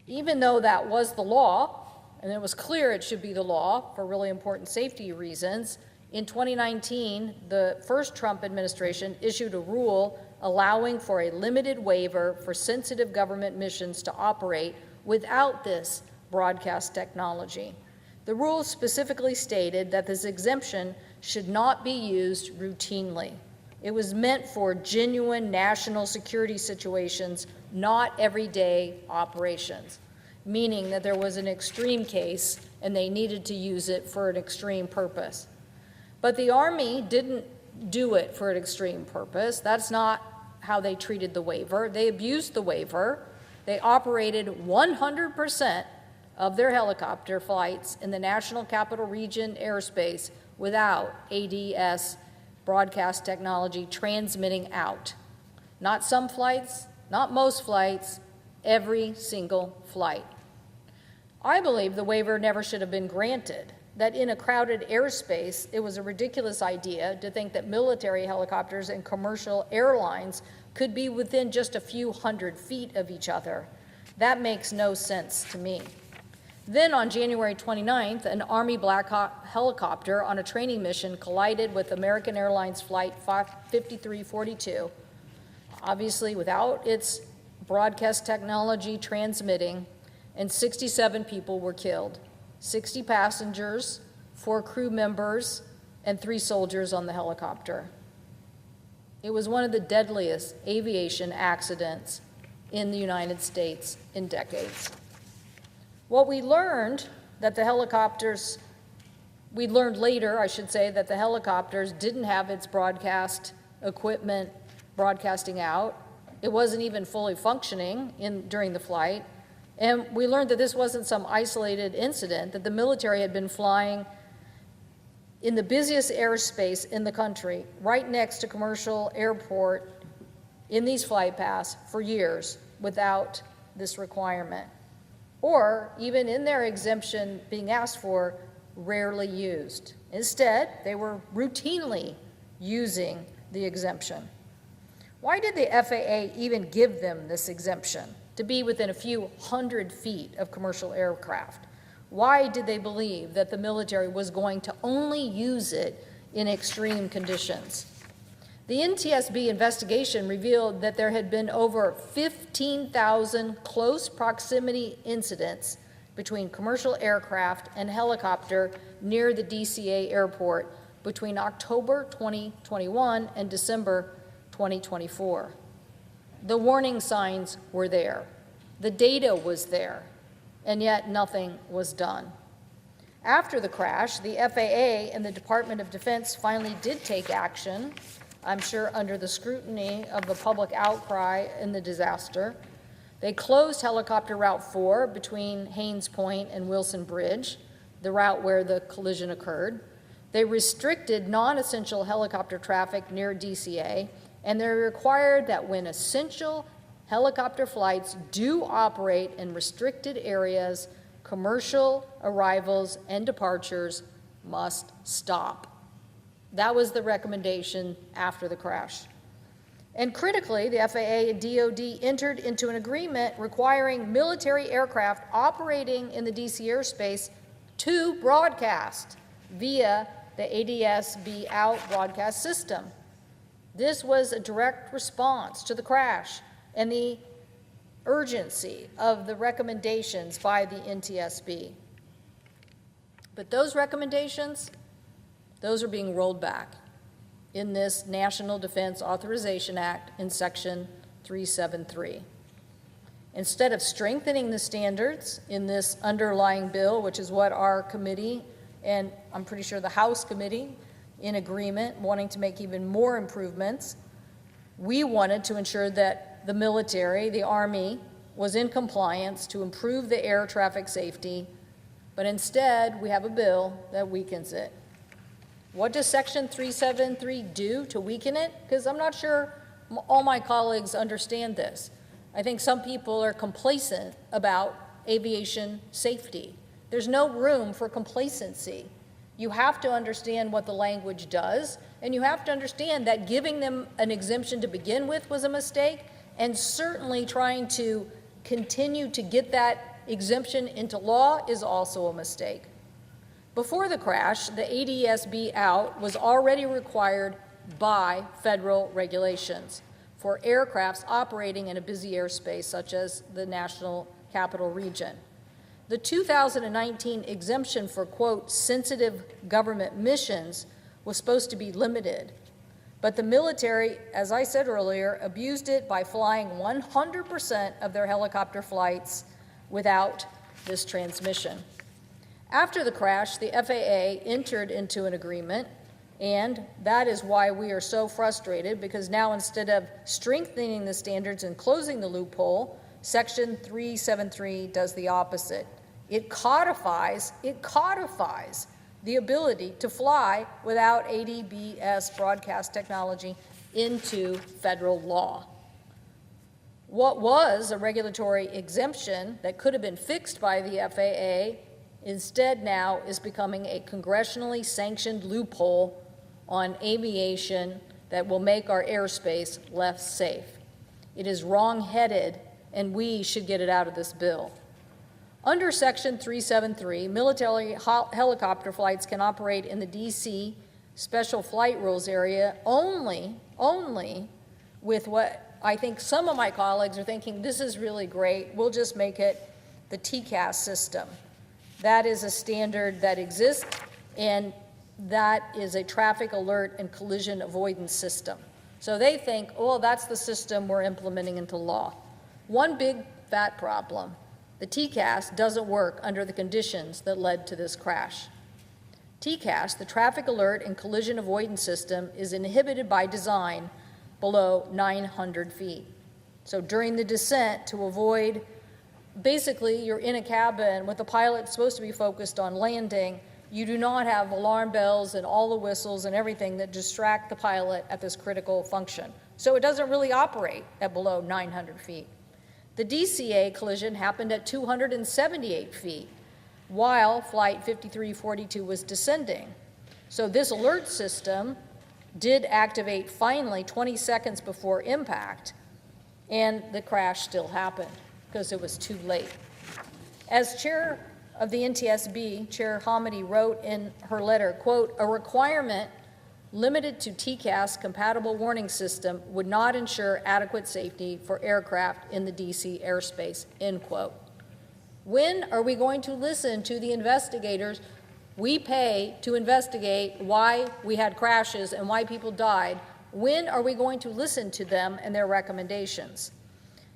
Even though that was the law, and it was clear it should be the law for really important safety reasons, in 2019, the first Trump administration issued a rule allowing for a limited waiver for sensitive government missions to operate without this broadcast technology. The rule specifically stated that this exemption should not be used routinely. It was meant for genuine national security situations, not everyday operations, meaning that there was an extreme case and they needed to use it for an extreme purpose. But the Army didn't do it for an extreme purpose. That's not how they treated the waiver. They abused the waiver. They operated 100% of their helicopter flights in the National Capital Region airspace without ADS broadcast technology transmitting out. Not some flights, not most flights, every single flight. I believe the waiver never should have been granted, that in a crowded airspace, it was a ridiculous idea to think that military helicopters and commercial airlines could be within just a few hundred feet of each other. That makes no sense to me. Then on January 29th, an Army Black Hawk helicopter on a training mission collided with American Airlines Flight 5342, obviously without its broadcast technology transmitting, and 67 people were killed, 60 passengers, 4 crew members, and 3 soldiers on the helicopter. It was one of the deadliest aviation accidents in the United States in decades. What we learned that the helicopters, we learned later, I should say, that the helicopters didn't have its broadcast equipment broadcasting out. It wasn't even fully functioning during the flight. And we learned that this wasn't some isolated incident, that the military had been flying in the busiest airspace in the country, right next to commercial airport in these flight paths for years without this requirement. Or even in their exemption being asked for, rarely used. Instead, they were routinely using the exemption. Why did the FAA even give them this exemption, to be within a few hundred feet of commercial aircraft? Why did they believe that the military was going to only use it in extreme conditions? The NTSB investigation revealed that there had been over 15,000 close proximity incidents between commercial aircraft and helicopter near the DCA airport between October 2021 and December 2024. The warning signs were there. The data was there, and yet nothing was done. After the crash, the FAA and the Department of Defense finally did take action, I'm sure under the scrutiny of the public outcry in the disaster. They closed Helicopter Route 4 between Haynes Point and Wilson Bridge, the route where the collision occurred. They restricted non-essential helicopter traffic near DCA, and they required that when essential helicopter flights do operate in restricted areas, commercial arrivals and departures must stop. That was the recommendation after the crash. And critically, the FAA and DoD entered into an agreement requiring military aircraft operating in the DC airspace to broadcast via the ADS-B out broadcast system. This was a direct response to the crash and the urgency of the recommendations by the NTSB. But those recommendations, those are being rolled back in this National Defense Authorization Act in Section 373. Instead of strengthening the standards in this underlying bill, which is what our committee, and I'm pretty sure the House committee, in agreement, wanting to make even more improvements, we wanted to ensure that the military, the Army, was in compliance to improve the air traffic safety, but instead we have a bill that weakens it. What does Section 373 do to weaken it? Because I'm not sure all my colleagues understand this. I think some people are complacent about aviation safety. There's no room for complacency. You have to understand what the language does, and you have to understand that giving them an exemption to begin with was a mistake, and certainly trying to continue to get that exemption into law is also a mistake. Before the crash, the ADS-B out was already required by federal regulations for aircrafts operating in a busy airspace such as the National Capital Region. The 2019 exemption for, quote, sensitive government missions was supposed to be limited, but the military, as I said earlier, abused it by flying 100% of their helicopter flights without this transmission. After the crash, the FAA entered into an agreement, and that is why we are so frustrated, because now instead of strengthening the standards and closing the loophole, Section 373 does the opposite. It codifies the ability to fly without ADBS broadcast technology into federal law. What was a regulatory exemption that could have been fixed by the FAA instead now is becoming a congressionally sanctioned loophole on aviation that will make our airspace less safe. It is wrong-headed, and we should get it out of this bill. Under Section 373, military helicopter flights can operate in the D.C. Special Flight Rules area only with what I think some of my colleagues are thinking, this is really great, we'll just make it the TCAS system. That is a standard that exists, and that is a traffic alert and collision avoidance system. So they think, oh, that's the system we're implementing into law. One big fat problem. The TCAS doesn't work under the conditions that led to this crash. TCAS, the traffic alert and collision avoidance system, is inhibited by design below 900 feet. So during the descent, to avoid, basically you're in a cabin with the pilot supposed to be focused on landing, you do not have alarm bells and all the whistles and everything that distract the pilot at this critical function. So it doesn't really operate at below 900 feet. The DCA collision happened at 278 feet while Flight 5342 was descending. So this alert system did activate finally 20 seconds before impact, and the crash still happened because it was too late. As chair of the NTSB, Chair Hamady wrote in her letter, quote, a requirement limited to TCAS compatible warning system would not ensure adequate safety for aircraft in the DC airspace, end quote. When are we going to listen to the investigators we pay to investigate why we had crashes and why people died? When are we going to listen to them and their recommendations?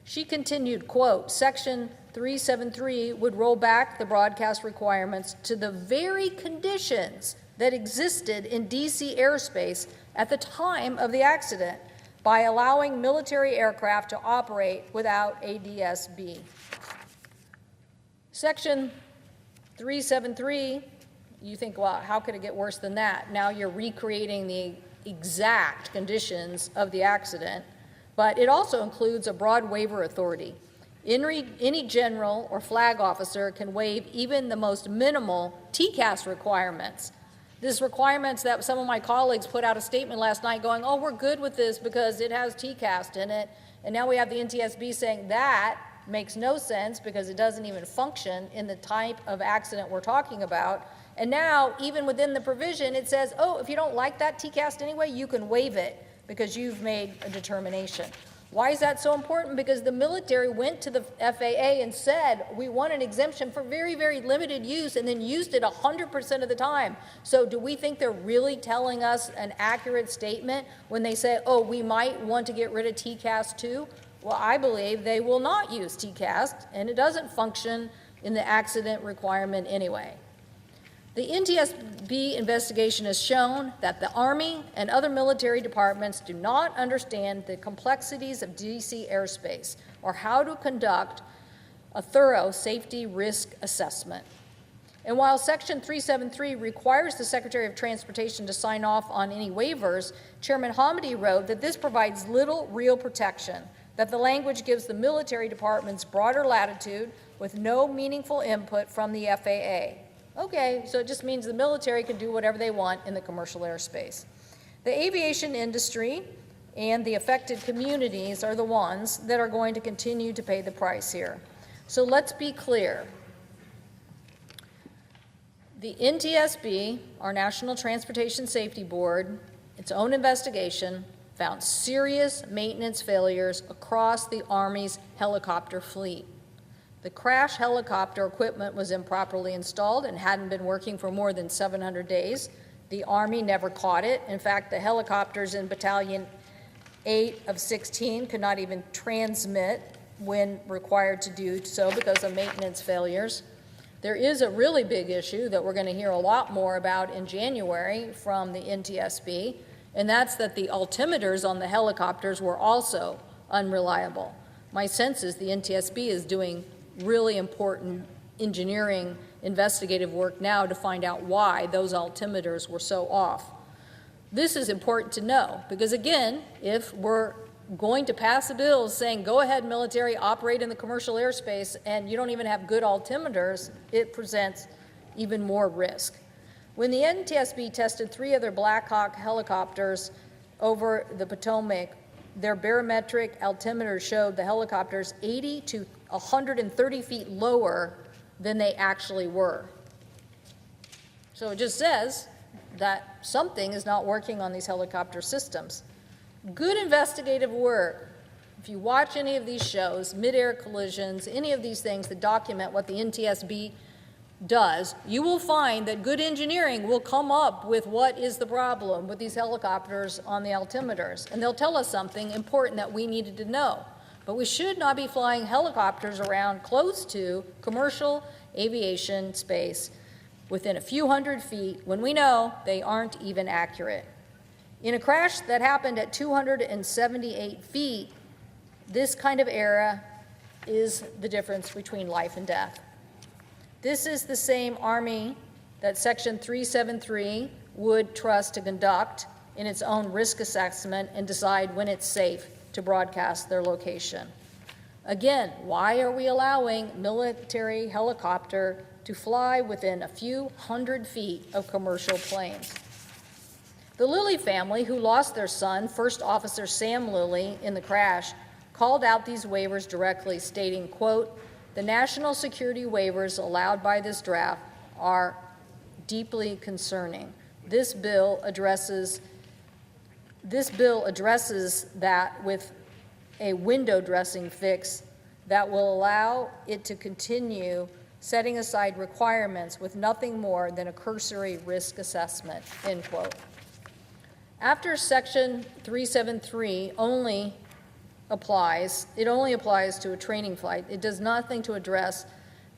She continued, quote, Section 373 would roll back the broadcast requirements to the very conditions that existed in DC airspace at the time of the accident by allowing military aircraft to operate without ADS-B. Section 373 you think, well, how could it get worse than that? Now you're recreating the exact conditions of the accident, but it also includes a broad waiver authority. Any general or flag officer can waive even the most minimal TCAS requirements. This requirements that some of my colleagues put out a statement last night going, oh, we're good with this because it has TCAS in it. And now we have the NTSB saying that makes no sense because it doesn't even function in the type of accident we're talking about. And now, even within the provision, it says, oh, if you don't like that TCAS anyway, you can waive it because you've made a determination. Why is that so important? Because the military went to the FAA and said, we want an exemption for very, very limited use, and then used it 100% of the time. So do we think they're really telling us an accurate statement when they say, oh, we might want to get rid of TCAS too? Well, I believe they will not use TCAS, and it doesn't function in the accident requirement anyway. The NTSB investigation has shown that the Army and other military departments do not understand the complexities of DC airspace or how to conduct a thorough safety risk assessment. And while Section 373 requires the Secretary of Transportation to sign off on any waivers, Chairman Hamady wrote that this provides little real protection, that the language gives the military departments broader latitude with no meaningful input from the FAA. Okay, so it just means the military can do whatever they want in the commercial airspace. The aviation industry and the affected communities are the ones that are going to continue to pay the price here. So let's be clear. The NTSB, our National Transportation Safety Board, its own investigation, found serious maintenance failures across the Army's helicopter fleet. The crash helicopter equipment was improperly installed and hadn't been working for more than 700 days. The Army never caught it. In fact, the helicopters in Battalion 8 of 16 could not even transmit when required to do so because of maintenance failures. There is a really big issue that we're going to hear a lot more about in January from the NTSB, and that's that the altimeters on the helicopters were also unreliable. My sense is the NTSB is doing really important engineering investigative work now to find out why those altimeters were so off. This is important to know because, again, if we're going to pass a bill saying go ahead military, operate in the commercial airspace, and you don't even have good altimeters, it presents even more risk. When the NTSB tested 3 other Black Hawk helicopters over the Potomac, their barometric altimeters showed the helicopters 80 to 130 feet lower than they actually were. So it just says that something is not working on these helicopter systems. Good investigative work. If you watch any of these shows, mid-air collisions, any of these things that document what the NTSB does, you will find that good engineering will come up with what is the problem with these helicopters on the altimeters, and they'll tell us something important that we needed to know. But we should not be flying helicopters around close to commercial aviation space within a few hundred feet when we know they aren't even accurate. In a crash that happened at 278 feet, this kind of error is the difference between life and death. This is the same Army that Section 373 would trust to conduct in its own risk assessment and decide when it's safe to broadcast their location. Again, why are we allowing military helicopter to fly within a few hundred feet of commercial planes? The Lilly family, who lost their son, First Officer Sam Lilly, in the crash, called out these waivers directly, stating, quote, "The national security waivers allowed by this draft are deeply concerning. This bill addresses that with a window dressing fix that will allow it to continue setting aside requirements with nothing more than a cursory risk assessment," end quote. After Section 373 only applies to a training flight. It does nothing to address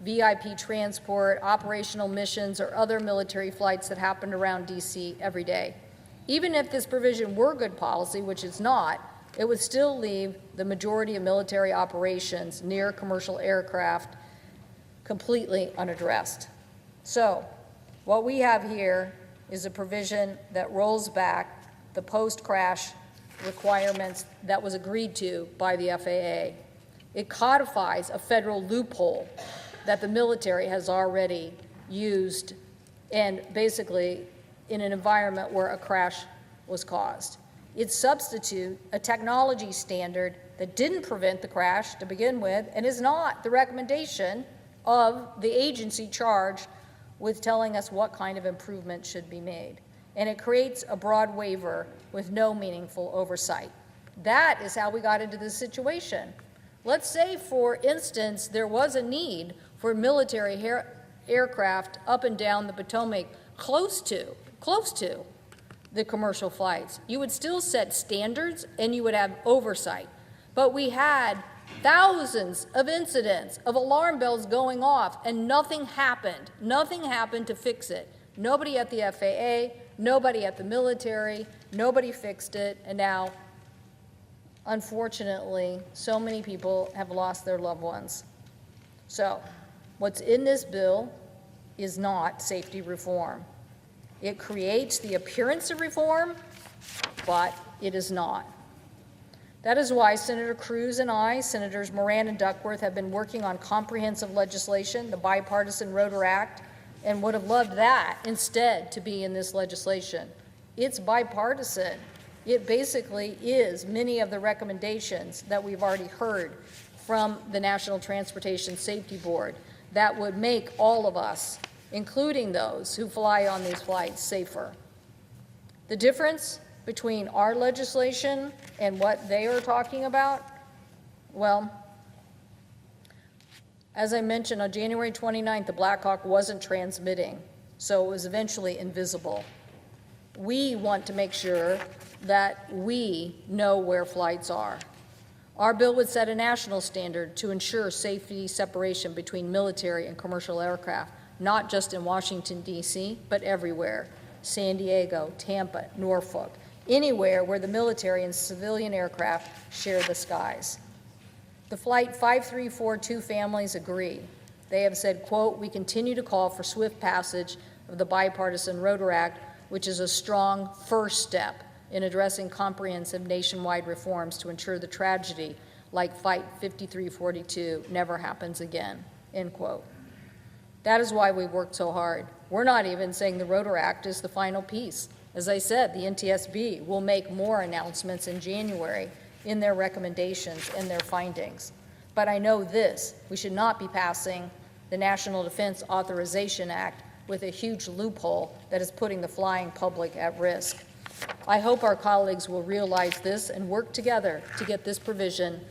VIP transport, operational missions, or other military flights that happen around DC every day. Even if this provision were good policy, which it's not, it would still leave the majority of military operations near commercial aircraft completely unaddressed. So, What we have here is a provision that rolls back the post-crash requirements that was agreed to by the FAA. It codifies a federal loophole that the military has already used, and basically in an environment where a crash was caused. It substitutes a technology standard that didn't prevent the crash to begin with and is not the recommendation of the agency charged with telling us what kind of improvement should be made. And it creates a broad waiver with no meaningful oversight. That is how we got into this situation. Let's say, for instance, there was a need for military aircraft up and down the Potomac close to the commercial flights. You would still set standards and you would have oversight. But we had thousands of incidents of alarm bells going off and nothing happened. Nothing happened to fix it. Nobody at the FAA, nobody at the military, nobody fixed it, and now, unfortunately, so many people have lost their loved ones. So, what's in this bill is not safety reform. It creates the appearance of reform, but it is not. That is why Senator Cruz and I, Senators Moran and Duckworth, have been working on comprehensive legislation, the Bipartisan Rotor Act, and would have loved that instead to be in this legislation. It's bipartisan. It basically is many of the recommendations that we've already heard from the National Transportation Safety Board that would make all of us, including those who fly on these flights, safer. The difference between our legislation and what they are talking about, well, as I mentioned, on January 29th, the Black Hawk wasn't transmitting, so it was eventually invisible. We want to make sure that we know where flights are. Our bill would set a national standard to ensure safety separation between military and commercial aircraft, not just in Washington, D.C., but everywhere. San Diego, Tampa, Norfolk, anywhere where the military and civilian aircraft share the skies. The Flight 5342 families agree. They have said, quote, "We continue to call for swift passage of the Bipartisan Rotor Act, which is a strong first step in addressing comprehensive nationwide reforms to ensure the tragedy like Flight 5342 never happens again," end quote. That is why we worked so hard. We're not even saying the Rotor Act is the final piece. As I said, the NTSB will make more announcements in January in their recommendations and their findings. But I know this, we should not be passing the National Defense Authorization Act with a huge loophole that is putting the flying public at risk. I hope our colleagues will realize this and work together to get this provision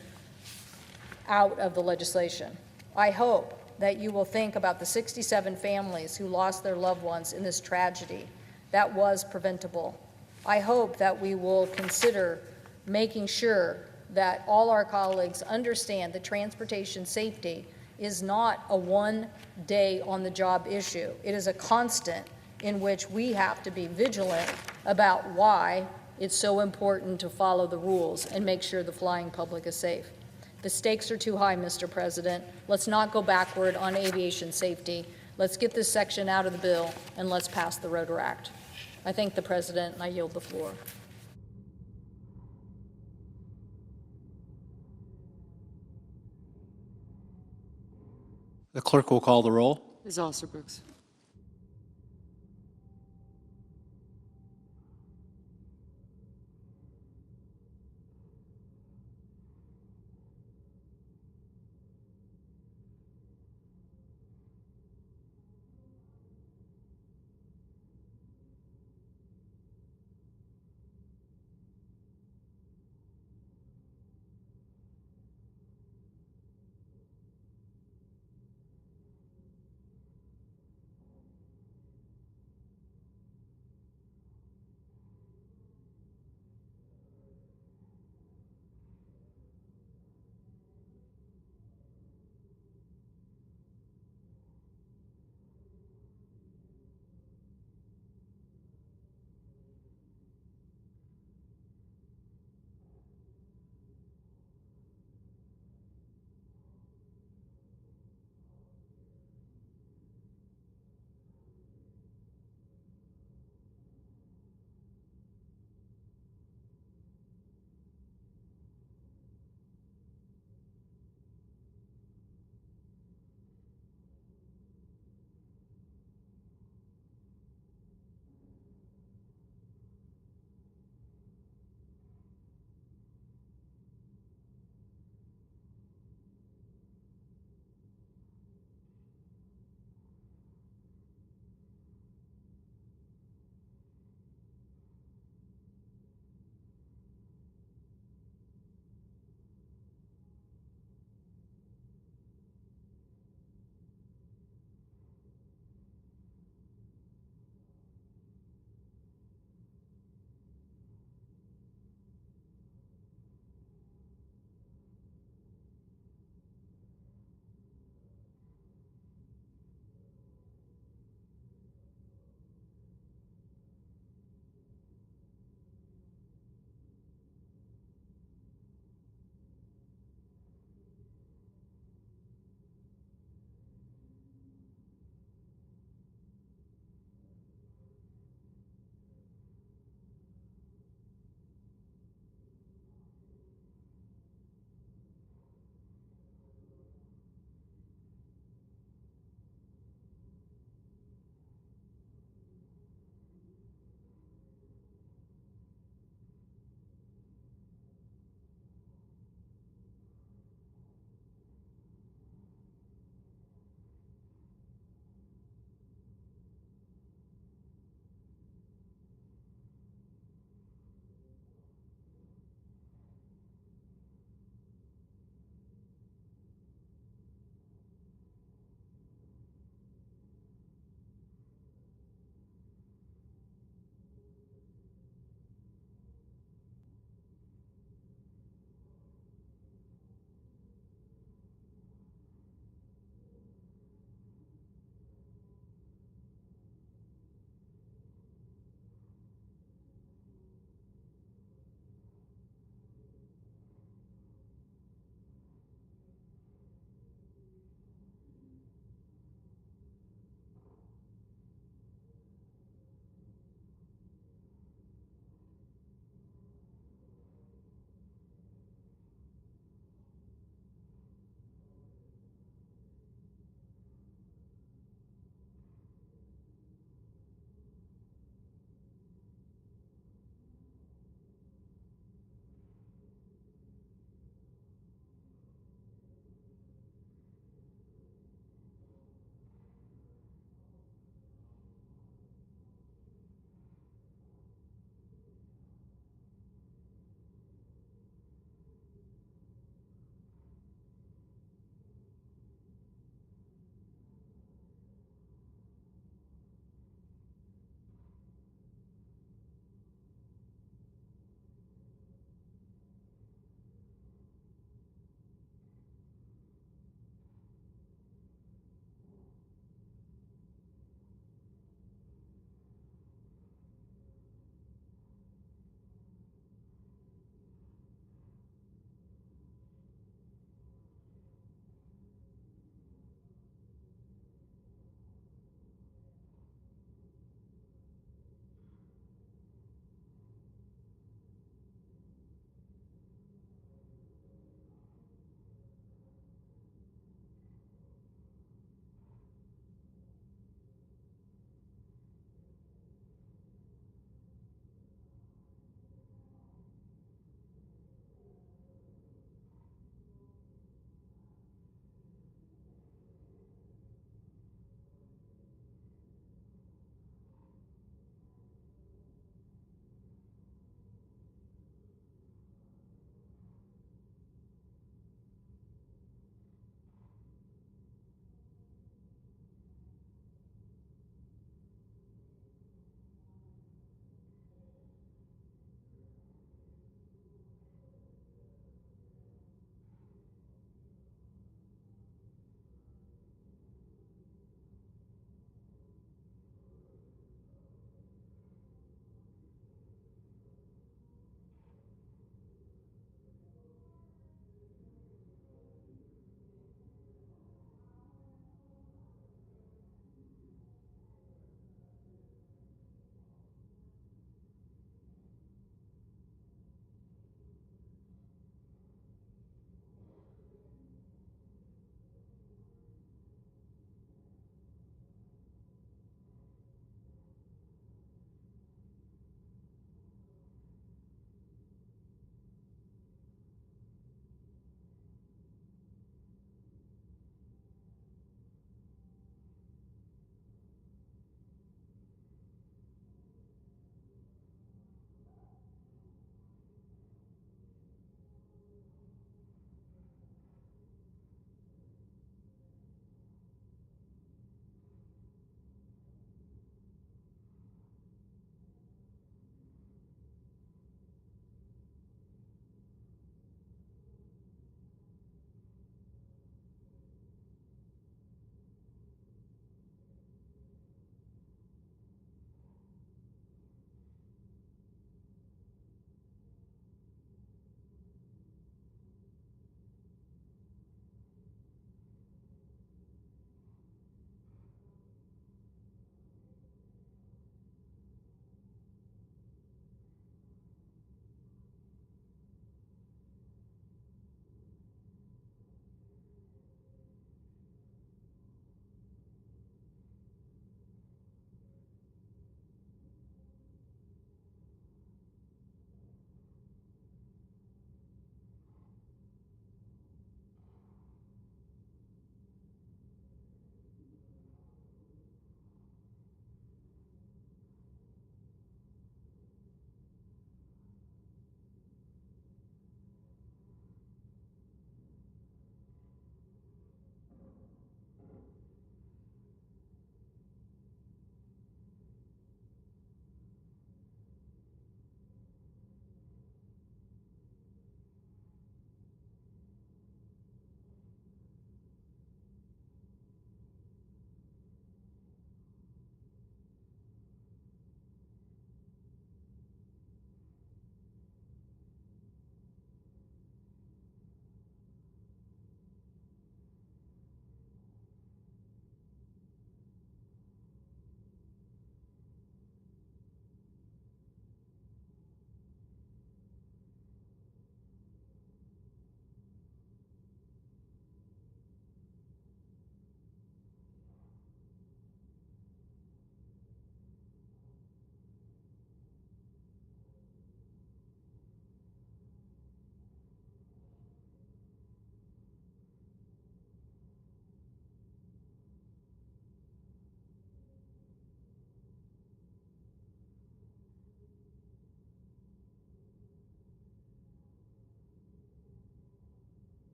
out of the legislation. I hope that you will think about the 67 families who lost their loved ones in this tragedy that was preventable. I hope that we will consider making sure that all our colleagues understand that transportation safety is not a one-day on-the-job issue. It is a constant in which we have to be vigilant about why it's so important to follow the rules and make sure the flying public is safe. The stakes are too high, Mr. President. Let's not go backward on aviation safety. Let's get this section out of the bill, and let's pass the Rotor Act. I thank the President, and I yield the floor. The clerk will call the roll. Ms. Alsobrooks.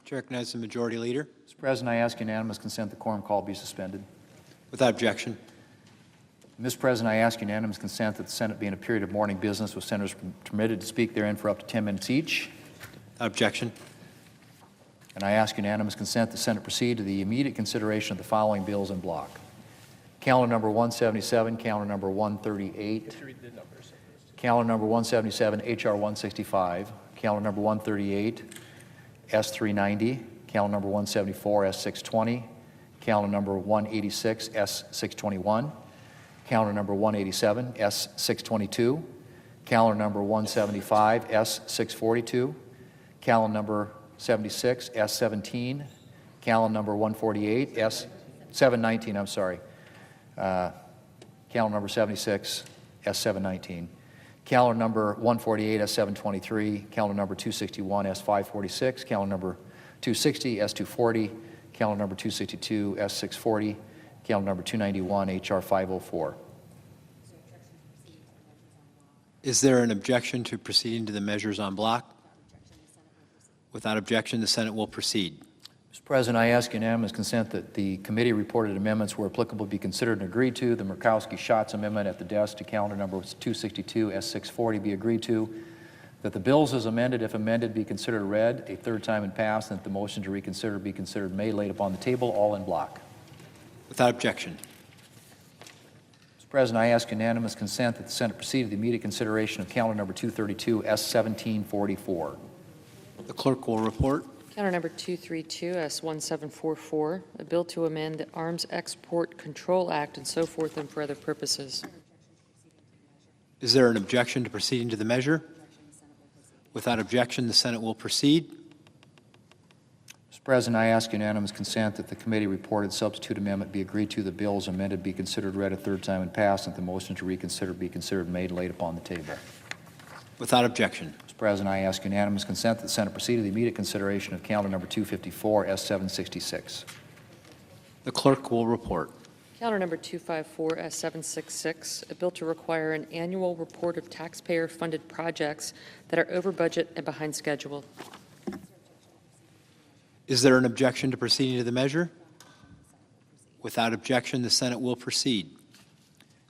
Chair recognizes the Majority Leader. Mr. President, I ask unanimous consent the quorum call be suspended. Without objection. Mr. President, I ask unanimous consent that the Senate be in a period of morning business with senators permitted to speak therein for up to 10 minutes each. Without objection. And I ask unanimous consent the Senate proceed to the immediate consideration of the following bills in block. Calendar number 177, calendar number 138, calendar number 177, H.R. 165, calendar number 138, S390, calendar number 174, S620, calendar number 186, S621, calendar number 187, S622, calendar number 175, S642, calendar number 76, S17, calendar number 148, S719, I'm sorry, calendar number 76, S719, calendar number 148, S723, calendar number 261, S546, calendar number 260, S240, calendar number 262, S640, calendar number 291, HR 504. Is there an objection to proceeding to the measures en bloc? Without objection, the Senate will proceed. Mr. President, I ask unanimous consent that the committee reported amendments where applicable be considered and agreed to. The Murkowski-Schatz amendment at the desk to calendar number 262, S640 be agreed to. That the bills as amended, if amended, be considered read a third time and passed, and that the motion to reconsider be considered made, laid upon the table, all in block. Without objection. Mr. President, I ask unanimous consent that the Senate proceed to the immediate consideration of calendar number 232, S1744. The clerk will report. Calendar number 232, S1744, a bill to amend the Arms Export Control Act and so forth and for other purposes. Is there an objection to proceeding to the measure? Without objection, the Senate will proceed. Mr. President, I ask unanimous consent that the committee reported substitute amendment be agreed to, the bill as amended be considered read a third time and passed, and the motion to reconsider be considered made and laid upon the table. Without objection. Mr. President, I ask unanimous consent that the Senate proceed to the immediate consideration of calendar number 254, S766. The clerk will report. Calendar number 254, S766, a bill to require an annual report of taxpayer-funded projects that are over budget and behind schedule. Is there an objection to proceeding to the measure? Without objection, the Senate will proceed.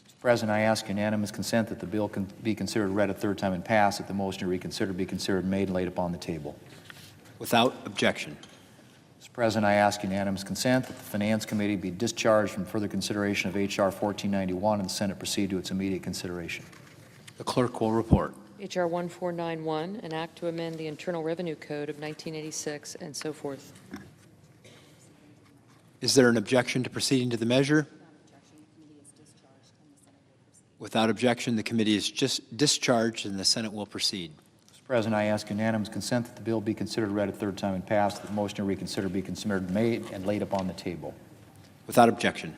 Mr. President, I ask unanimous consent that the bill can be considered read a third time and passed, that the motion to reconsider be considered made and laid upon the table. Without objection. Mr. President, I ask unanimous consent that the Finance Committee be discharged from further consideration of H.R. 1491 and the Senate proceed to its immediate consideration. The clerk will report. H.R. 1491, an act to amend the Internal Revenue Code of 1986 and so forth. Is there an objection to proceeding to the measure? Without objection, the committee is just discharged and the Senate will proceed. Mr. President, I ask unanimous consent that the bill be considered read a third time and passed, that the motion to reconsider be considered made and laid upon the table. Without objection.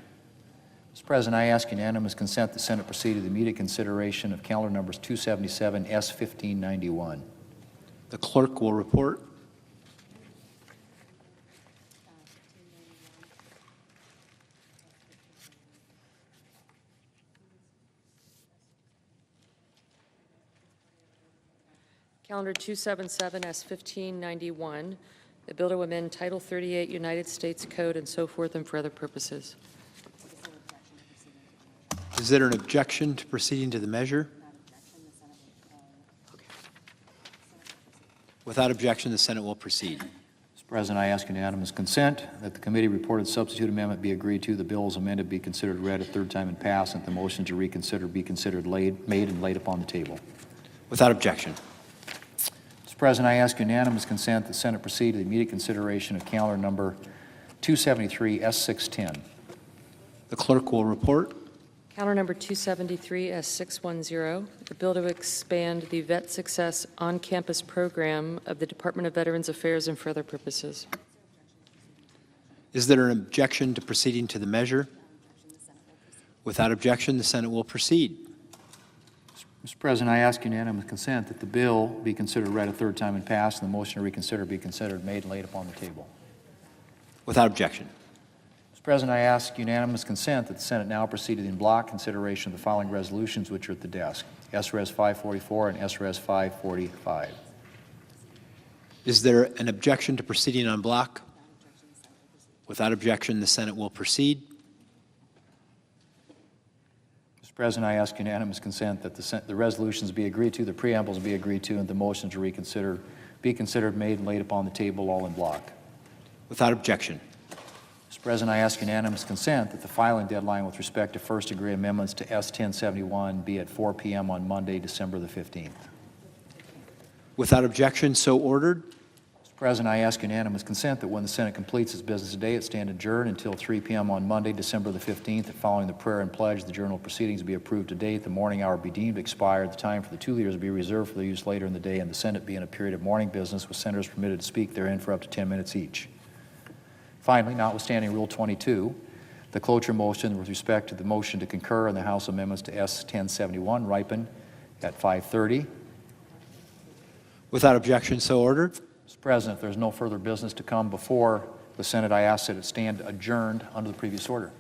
Mr. President, I ask unanimous consent the Senate proceed to the immediate consideration of calendar numbers 277, S1591. The clerk will report. Calendar 277, S1591, a bill to amend Title 38 United States Code and so forth and for other purposes. Is there an objection to proceeding to the measure? Without objection, the Senate will proceed. Mr. President, I ask unanimous consent that the committee reported substitute amendment be agreed to, the bill as amended be considered read a third time and passed, and the motion to reconsider be considered made and laid upon the table. Without objection. Mr. President, I ask unanimous consent that the Senate proceed to the immediate consideration of calendar number 273, S610. The clerk will report. Calendar number 273, S610, a bill to expand the Vet Success on-campus program of the Department of Veterans Affairs and for other purposes. Is there an objection to proceeding to the measure? Without objection, the Senate will proceed. Mr. President, I ask unanimous consent that the bill be considered read a third time and passed, and the motion to reconsider be considered made and laid upon the table. Without objection. Mr. President, I ask unanimous consent that the Senate now proceed to the in block consideration of the following resolutions which are at the desk: S.Res. 544 and S.Res. 545. Is there an objection to proceeding on block? Without objection, the Senate will proceed. Mr. President, I ask unanimous consent that the resolutions be agreed to, the preambles be agreed to, and the motion to reconsider be considered made and laid upon the table all in block. Without objection. Mr. President, I ask unanimous consent that the filing deadline with respect to first-degree amendments to S-1071 be at 4 p.m. on Monday, December the 15th. Without objection, so ordered. Mr. President, I ask unanimous consent that when the Senate completes its business today, it stand adjourned until 3 p.m. on Monday, December the 15th, and following the prayer and pledge, the journal proceedings be approved today, the morning hour be deemed expired, the time for the 2 leaders be reserved for their use later in the day, and the Senate be in a period of morning business with senators permitted to speak therein for up to 10 minutes each. Finally, notwithstanding Rule 22, the cloture motion with respect to the motion to concur in the House amendments to S-1071 ripen at 5:30. Without objection, so ordered. Mr. President, if there's no further business to come before the Senate, I ask that it stand adjourned under the previous order.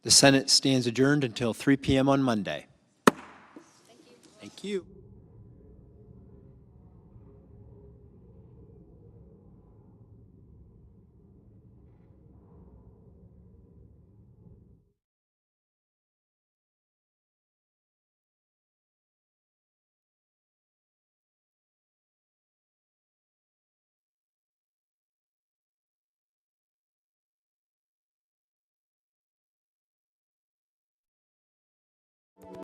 The Senate stands adjourned until 3 p.m. on Monday. Thank you.